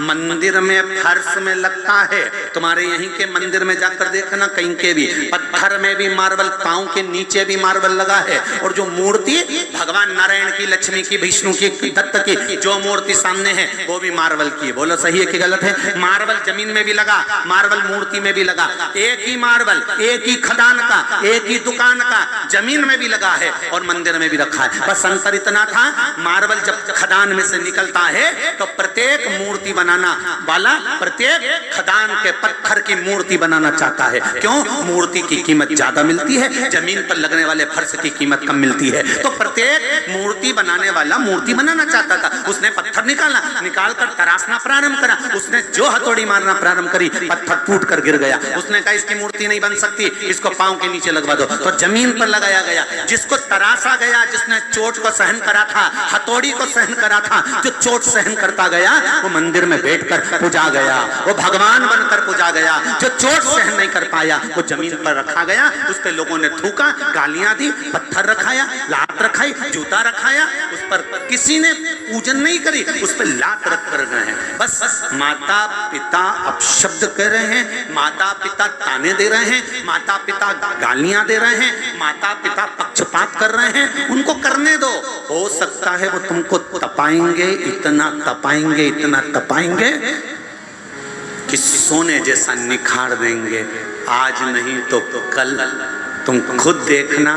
मंदिर में फर्श में लगता है, तुम्हारे यहीं के मंदिर में जाकर देखना, कहीं के भी पत्थर में भी मार्बल, पांव के नीचे भी मार्बल लगा है। और जो मूर्ति भगवान नारायण की, लक्ष्मी की, विष्णु की, दत्त की जो मूर्ति सामने है वो भी मार्बल की है। बोलो सही है कि गलत है? मार्बल जमीन में भी लगा, मार्बल मूर्ति में भी लगा। एक ही मार्बल, एक ही खदान का, एक ही दुकान का, जमीन में भी लगा है और मंदिर में भी रखा है। बस अंतर इतना था, मार्बल जब खदान में से निकलता है तो प्रत्येक मूर्ति बनाना वाला प्रत्येक खदान के पत्थर की मूर्ति बनाना चाहता है। क्यों? मूर्ति की कीमत ज्यादा मिलती है, जमीन पर लगने वाले फर्श की कीमत कम मिलती है। तो प्रत्येक मूर्ति बनाने वाला मूर्ति बनाना चाहता था। उसने पत्थर निकाला, निकालकर तराशना प्रारंभ करा। उसने जो हथौड़ी मारना प्रारंभ करी, पत्थर टूट कर गिर गया। उसने कहा इसकी मूर्ति नहीं बन सकती, इसको पांव के नीचे लगवा दो। तो जमीन पर लगाया गया। जिसको तराशा गया, जिसने चोट को सहन करा था, हथौड़ी को सहन करा था, जो चोट सहन करता गया वो मंदिर में बैठकर पूजा गया, वो भगवान बनकर पूजा गया। जो चोट सहन नहीं कर पाया वो जमीन पर रखा गया, उस पर लोगों ने थूका, गालियां दी, पत्थर रखाया, लात रखाई, जूता रखाया, उस पर किसी ने पूजन नहीं करी, उस पर लात रख कर गए हैं। बस माता पिता अपशब्द कह रहे हैं, माता पिता ताने दे रहे हैं, माता पिता गालियां दे रहे हैं, माता पिता पक्षपात कर रहे हैं, उनको करने दो। हो सकता है वो तुमको तपाएंगे, इतना तपाएंगे, इतना तपाएंगे कि सोने जैसा निखार देंगे। आज नहीं तो कल तुम खुद देखना,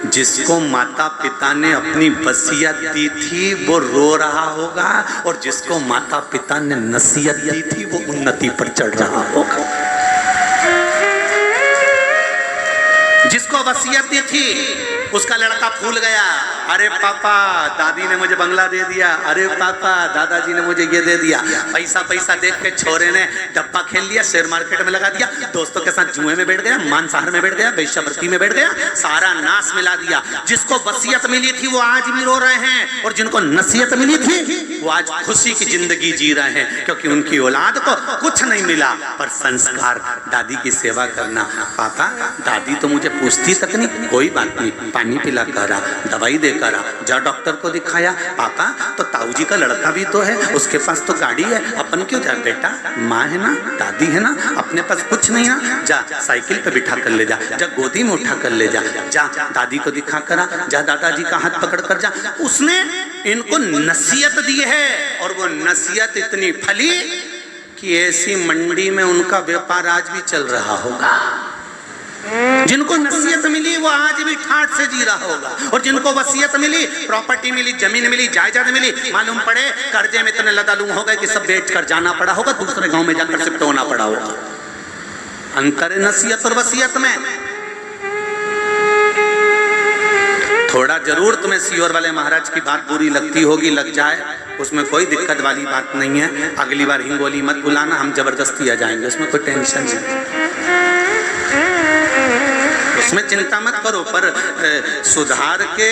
जिसको माता पिता ने अपनी वसीयत दी थी वो रो रहा होगा, और जिसको माता पिता ने नसीहत दी थी वो उन्नति पर चढ़ रहा होगा। जिसको वसीयत दी थी उसका लड़का फूल गया, अरे पापा दादी ने मुझे बंगला दे दिया, अरे पापा दादाजी ने मुझे ये दे दिया। पैसा पैसा देख के छोरे ने डब्बा खेल लिया, शेयर मार्केट में लगा दिया, दोस्तों के साथ जुए में बैठ गया, मांसाहार में बैठ गया, वेश्यावृत्ति में बैठ गया, सारा नाश मिला दिया। जिसको वसीयत मिली थी वो आज भी रो रहे हैं, और जिनको नसीहत मिली थी वो आज खुशी की जिंदगी जी रहे हैं, क्योंकि उनकी औलाद को कुछ नहीं मिला पर संस्कार। दादी की सेवा करना, पापा दादी तो मुझे पूछती तक नहीं, कोई बात नहीं, पानी पिला करा, दवाई दे करा, जा डॉक्टर को दिखाया। पापा तो ताऊ जी का लड़का भी तो है, उसके पास तो गाड़ी है, अपन क्यों जा? बेटा माँ है ना, दादी है ना, अपने पास कुछ नहीं है, जा साइकिल पे बिठा कर ले जा, जा गोदी में उठा कर ले जा, जा दादी को दिखा करा, जा दादाजी का हाथ पकड़ कर जा। उसने इनको नसीहत दी है, और वो नसीहत इतनी फली कि ऐसी मंडी में उनका व्यापार आज भी चल रहा होगा। जिनको नसीहत मिली वो आज भी ठाठ से जी रहा होगा, और जिनको वसीयत मिली, प्रॉपर्टी मिली, जमीन मिली, जायदाद मिली, मालूम पड़े कर्जे में इतने लदालू हो गए कि सब बेच कर जाना पड़ा होगा, दूसरे गांव में जाकर शिफ्ट होना पड़ा होगा। अंतर है नसीहत और वसीयत में। थोड़ा जरूर तुम्हें सियोर वाले महाराज की बात बुरी लगती होगी, लग जाए, उसमें कोई दिक्कत वाली बात नहीं है। अगली बार हिंगोली मत बुलाना, हम जबरदस्ती आ जाएंगे, उसमें कोई टेंशन नहीं, उसमें चिंता मत करो। पर सुधार के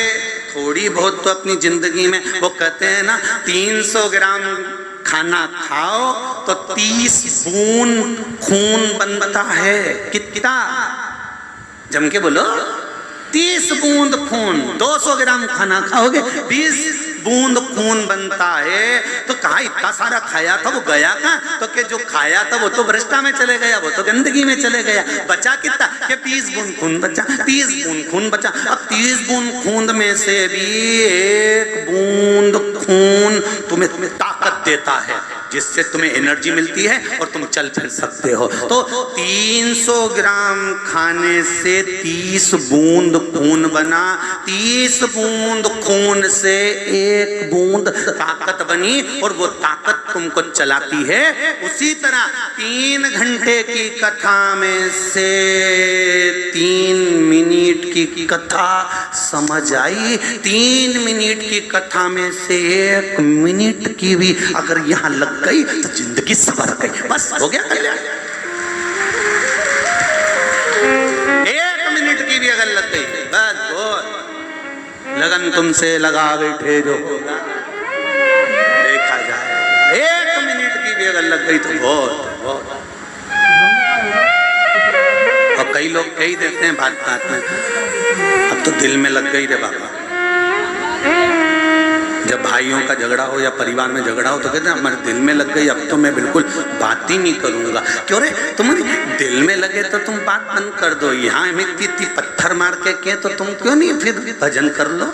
थोड़ी बहुत तो अपनी जिंदगी में, वो कहते हैं ना 300 ग्राम खाना खाओ तो 30 बूंद खून बनता है। कितना? जम के बोलो। 30 बूंद खून। 200 ग्राम खाना खाओगे 20 बूंद खून बनता है। तो कहा इतना सारा खाया था, वो गया कहाँ? तो कि जो खाया था वो तो भ्रष्टा में चले गया, वो तो गंदगी में चले गया। बचा कितना? कि 30 बूंद खून बचा। 30 बूंद खून बचा। अब 30 बूंद खून में से भी 1 बूंद खून तुम्हें ताकत देता है, जिससे तुम्हें एनर्जी मिलती है और तुम चल फिर सकते हो। तो 300 ग्राम खाने से 30 बूंद खून बना। 30 बूंद खून से 1 बूंद ताकत बनी और वो ताकत तुमको चलाती है। उसी तरह 3 घंटे की कथा में से 3 मिनट की कथा समझ आई। 3 मिनट की कथा में से 1 मिनट की भी अगर यहाँ लग गई तो जिंदगी सवर गई। बस हो गया कल्याण। 1 मिनट की भी अगर लग गई बस बहुत। लगन तुमसे लगा बैठे जो होगा देखा जाए। 1 मिनट की भी अगर लग गई तो बहुत। और कई लोग कह ही देते हैं बात बात में, अब तो दिल में लग गई रे बाबा। जब भाइयों का झगड़ा हो या परिवार में झगड़ा हो तो कहते हैं हमारे दिल में लग गई, अब तो मैं बिल्कुल बात ही नहीं करूंगा। क्यों रे? तुम्हारे दिल में लगे तो तुम बात बंद कर दो। यहाँ इतनी पत्थर मार के तो तुम क्यों नहीं फिर भजन कर लो?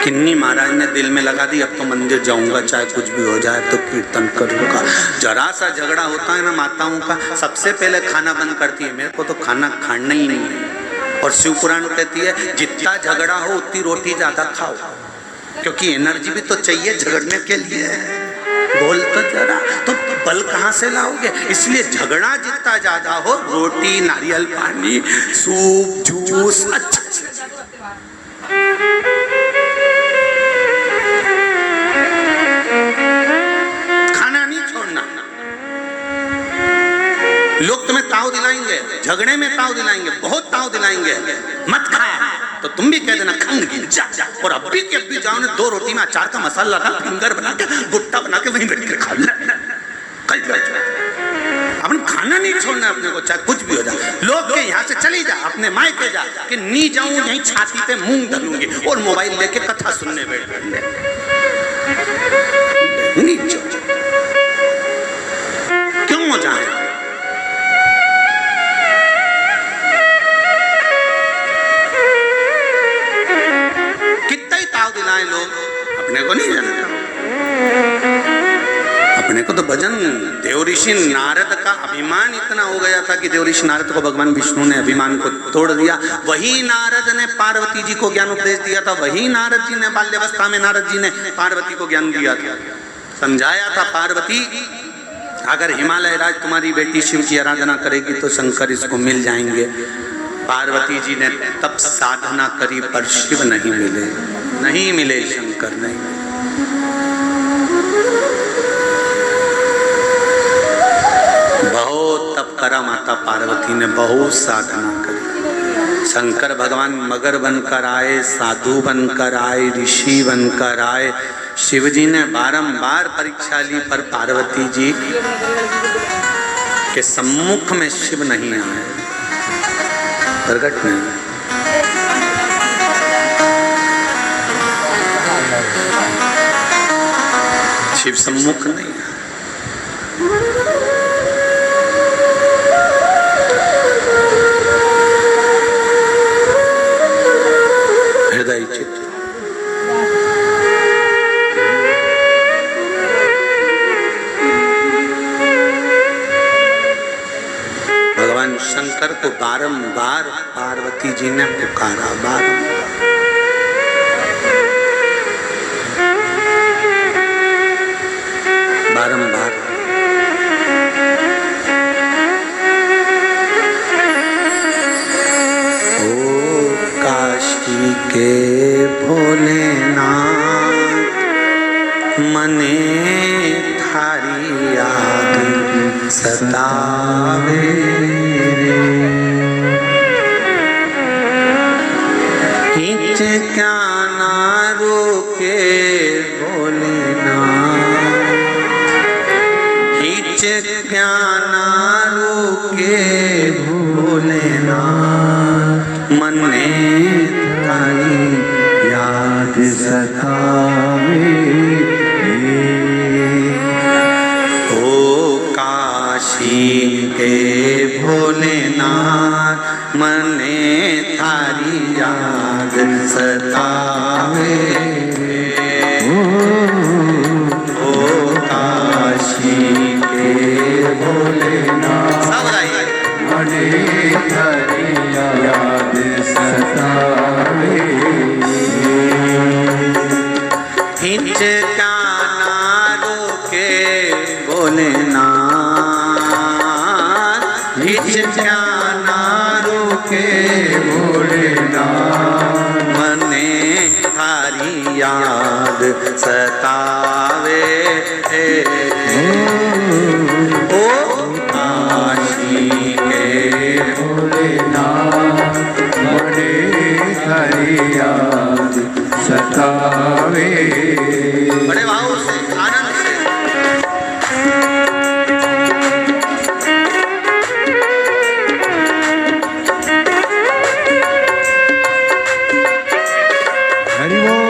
किन्नी महाराज ने दिल में लगा दी, अब तो मंदिर जाऊंगा चाहे कुछ भी हो जाए, तो कीर्तन करूंगा। जरा सा झगड़ा होता है ना माताओं का, सबसे पहले खाना बंद करती है, मेरे को तो खाना खाना ही नहीं है। और शिव पुराण कहती है जितना झगड़ा हो उतनी रोटी ज्यादा खाओ, क्योंकि एनर्जी भी तो चाहिए झगड़ने के लिए। बोल तो जरा, तो बल कहाँ से लाओगे? इसलिए झगड़ा जितना ज्यादा हो, रोटी, नारियल पानी, सूप, जूस अच्छा खाना नहीं छोड़ना। लोग तुम्हें ताव दिलाएंगे, झगड़े में ताव दिलाएंगे, बहुत ताव दिलाएंगे, मत खा। तो तुम भी कह देना खंग जा। और अभी के अभी जाओ ने 2 रोटी में अचार का मसाला लगा, फिंगर बना के, गुट्टा बना के वहीं बैठ के खा ले। अपन खाना नहीं छोड़ना अपने को, चाहे कुछ भी हो जाए। लोग के यहाँ से चली जा, अपने मायके जा, कि नी जाऊं यहीं छाती पे मूंग धरूंगी और मोबाइल लेके कथा सुनने बैठ गए। क्यों जाए? कितना ही ताव दिलाएं लोग, अपने को नहीं जाना। अपने को तो भजन। देव ऋषि नारद का अभिमान इतना हो गया था कि देव ऋषि नारद को भगवान विष्णु ने अभिमान को तोड़ दिया। वही नारद ने पार्वती जी को ज्ञान उपदेश दिया था। वही नारद जी ने बाल्यावस्था में नारद जी ने पार्वती को ज्ञान दिया था, समझाया था पार्वती अगर हिमालय राज तुम्हारी बेटी शिव की आराधना करेगी तो शंकर इसको मिल जाएंगे। पार्वती जी ने तब साधना करी पर शिव नहीं मिले, नहीं मिले शंकर नहीं। बहुत तप करा माता पार्वती ने, बहुत साधना करी। शंकर भगवान मगर बनकर आए, साधु बनकर आए, ऋषि बनकर आए। शिव जी ने बारंबार परीक्षा ली पर पार्वती जी के सम्मुख में शिव नहीं आए, प्रकट नहीं। शिव सम्मुख नहीं है। हृदय चित्त भगवान शंकर को बारंबार पार्वती जी ने पुकारा, बारंबार। ओ काशी के भोलेनाथ मने थारी याद सतावे खींच क्या ना रोके भोलेनाथ। ज्ञान रोके भोलेनाथ मने थारी याद सतावे ओ काशी के भोलेनाथ मने थारी याद सतावे ओ काशी के भोलेनाथ मने थारी याद सतावे हिचकाना रोके भोलेनाथ हिचकाना रोके भोलेनाथ मने थारी याद सतावे ओ काशी के भोलेनाथ मने थारी याद सतावे। बड़े भाव से आनंद से हरि बोल।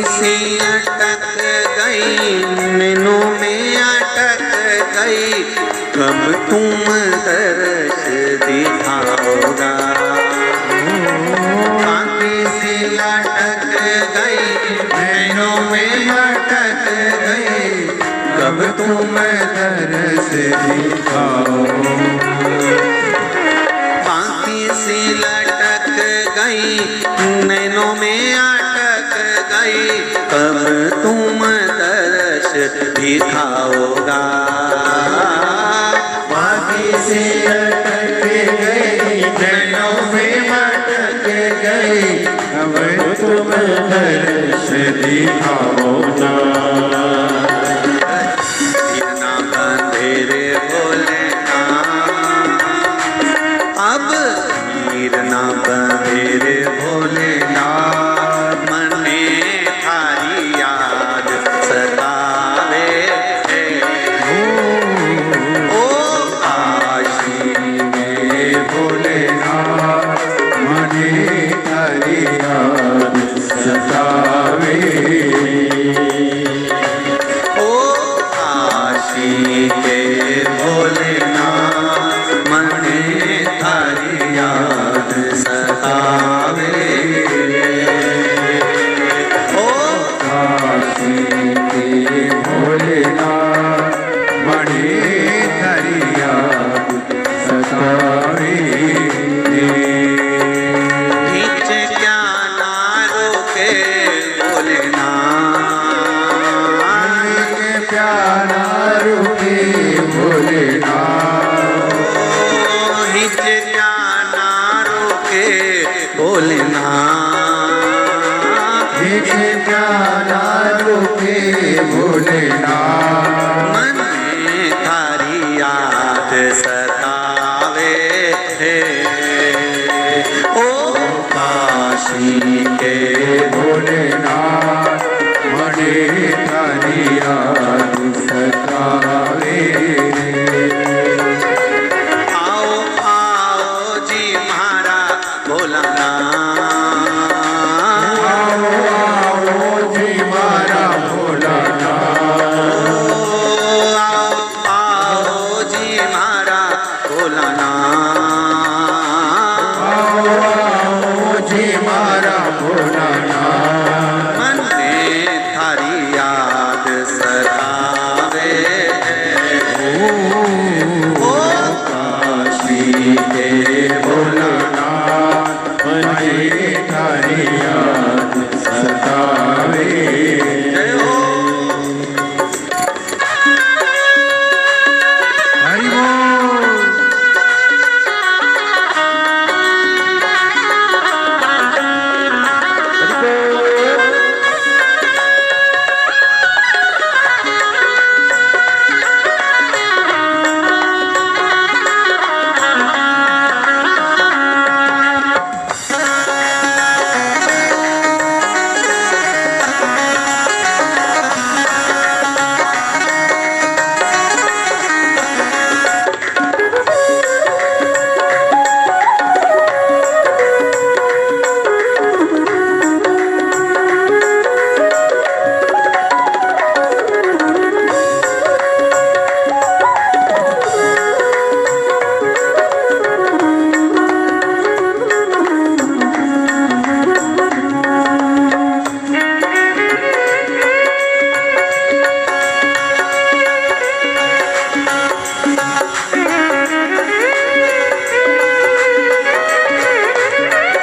से अटक गई नैनों में अटक गई कब तुम दर्श दिखाओगा बाकी से अटक गई नैनों में अटक गई कब तुम दर्श दिखाओगा बाकी से लटक गई नैनों में अटक गई कब तुम दर्श दिखाओगा बाकी से अटक गई नैनों में अटक गई कब तुम दर्श दिखाओगा इतना अंधेरे भोलेनाथ अब मीर ना बंधेरे भोलेनाथ मने थारी याद सतावे ओ काशी में भोलेनाथ मने थारी याद सतावे। भोलेनाथ। एक प्याला रूपे भोलेनाथ। मन में थारी याद सतावे थे, ओ काशी के भोलेनाथ मने थारी याद सतावे। आओ आओ जी मारा भोलानाथ। आओ आओ जी मारा भोलानाथ। आओ आओ जी मारा भोलानाथ। आओ आओ जी मारा भोलानाथ। मन में थारी याद सतावे, ओ काशी के भोलानाथ मने थारी याद सतावे। जय हो। हरि बोल।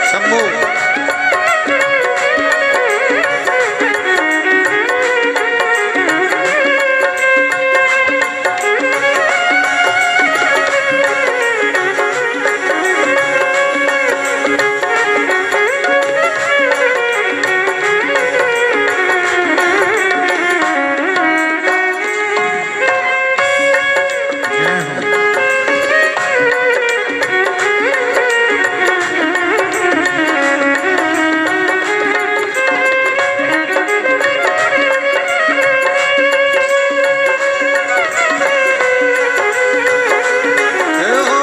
शंभू। जय हो।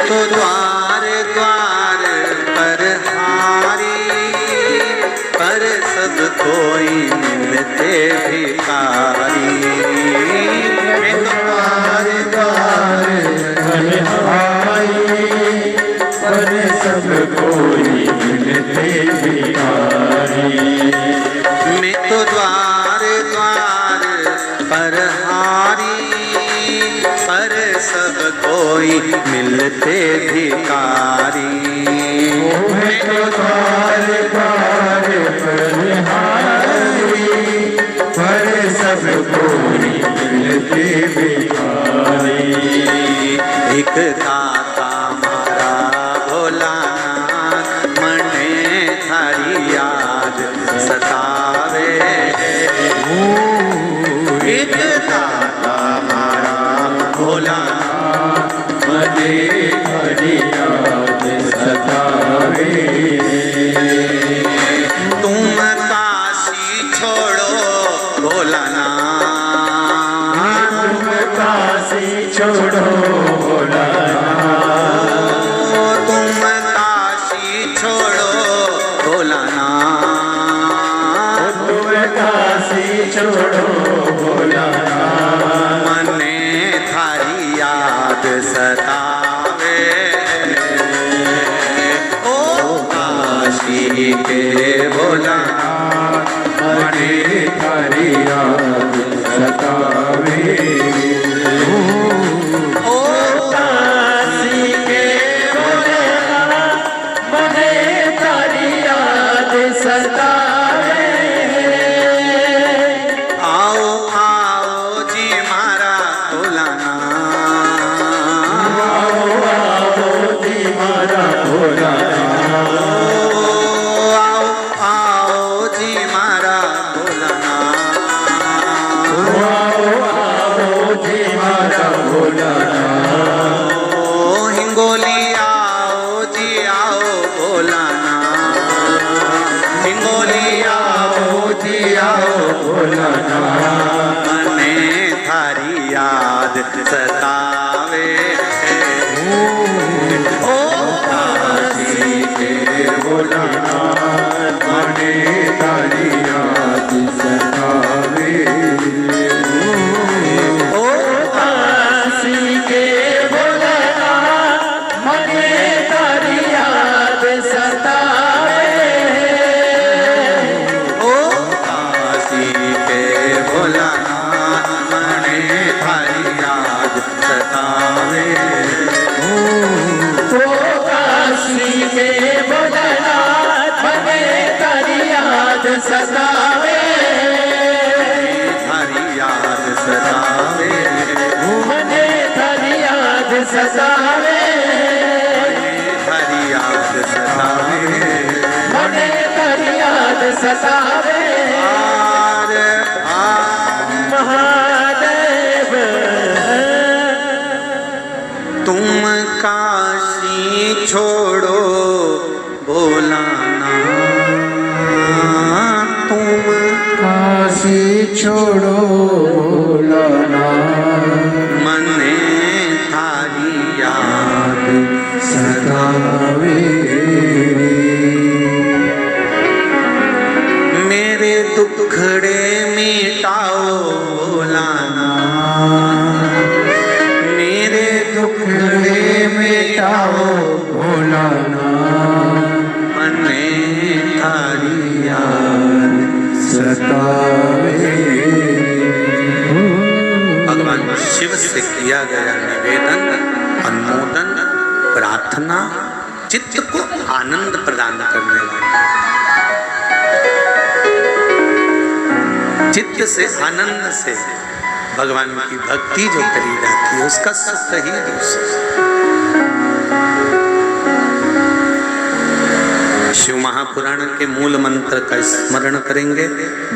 तो द्वार द्वार पर हारी, पर सब कोई मिलते भिखारी। द्वार द्वार बलिहारी पर सब कोई मिलते भिखारी। मैं तो द्वार द्वार पर हारी, पर सब कोई मिलते भिखारी। मैं तो द्वार द्वार बलिहारी पर सब कोई मिलते भिखारी। एक दाता मारा भोलानाथ, मन में थारी याद सतावे। एक दाता मारा भोलानाथ, मने थारी याद सतावे। तुम काशी छोड़ो भोलानाथ, छोड़ो भोलानाथ, तुम काशी छोड़ो भोलानाथ, तुम काशी छोड़ो भोलानाथ, मने थारी याद सतावे, ओ काशी के भोलानाथ, मने थारी याद सतावे, ओ काशी के भोलेनाथ, मने थारी याद सतावे, आओ आओ जी मारा भोलानाथ, आओ आओ जी मारा भोलानाथ, आओ आओ जी मारा भोलानाथ, आओ आओ जी मारा भोलानाथ, ओ हिंगोली आओ जी आओ भोलानाथ, हिंगोली आओ जी आओ भोलानाथ, मने थारी याद सतावे, ओ काशी के भोलानाथ, मने थारी याद सतावे, ओ काशी के भोलानाथ, मने थारी याद सतावे, ओ काशी के भोलानाथ, मने थारी याद सतावे, ओ काशी के भोलानाथ, मने थारी याद सतावे, थारी याद सतावे, मने थारी याद सतावे, थारी याद सतावे, मने थारी याद सतावे, आर आर महादेव तुम काशी छोड़ो भोलानाथ, तुम काशी छोड़ो भोलानाथ, मने थारी याद सतावे, मेरे दुखड़े मिटाओ भोलानाथ, मेरे दुखड़े मिटाओ भोलानाथ, मने थारी याद सतावे, भगवान शिव से किया गया निवेदन, अनुमोदन, प्रार्थना चित्त को आनंद प्रदान करने वाली, चित्त से आनंद से भगवान की भक्ति जो करी जाती है उसका सुख ही दूसरा। शिव महापुराण के मूल मंत्र का स्मरण करेंगे,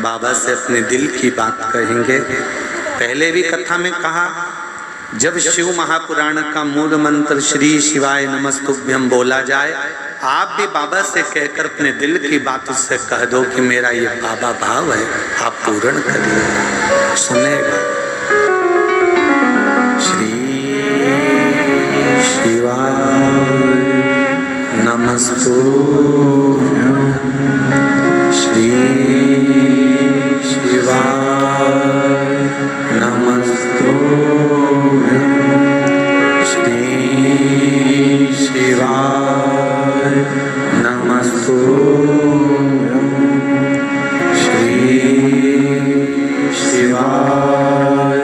बाबा से अपने दिल की बात कहेंगे। पहले भी कथा में कहा, जब शिव महापुराण का मूल मंत्र श्री शिवाय नमस्तुभ्यं बोला जाए, आप भी बाबा से कहकर अपने दिल की बात उससे कह दो कि मेरा ये बाबा भाव है, आप पूर्ण करिए, सुनेगा। श्री शिवाय नमस्तुभ्यं, श्री शिवाय नमस्तुभ्यं, श्री शिवाय नमस्तुभ्यं, श्री शिवाय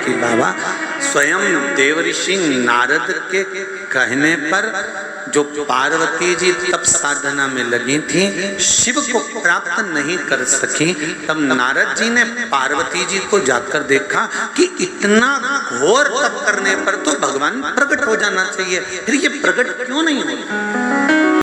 कि बाबा स्वयं देवऋषि नारद के कहने पर जो पार्वती जी तप साधना में लगी थी, शिव को प्राप्त नहीं कर सकी, तब नारद जी ने पार्वती जी को जाकर देखा कि इतना घोर तप करने पर तो भगवान प्रकट हो जाना चाहिए, फिर ये प्रकट क्यों नहीं होता।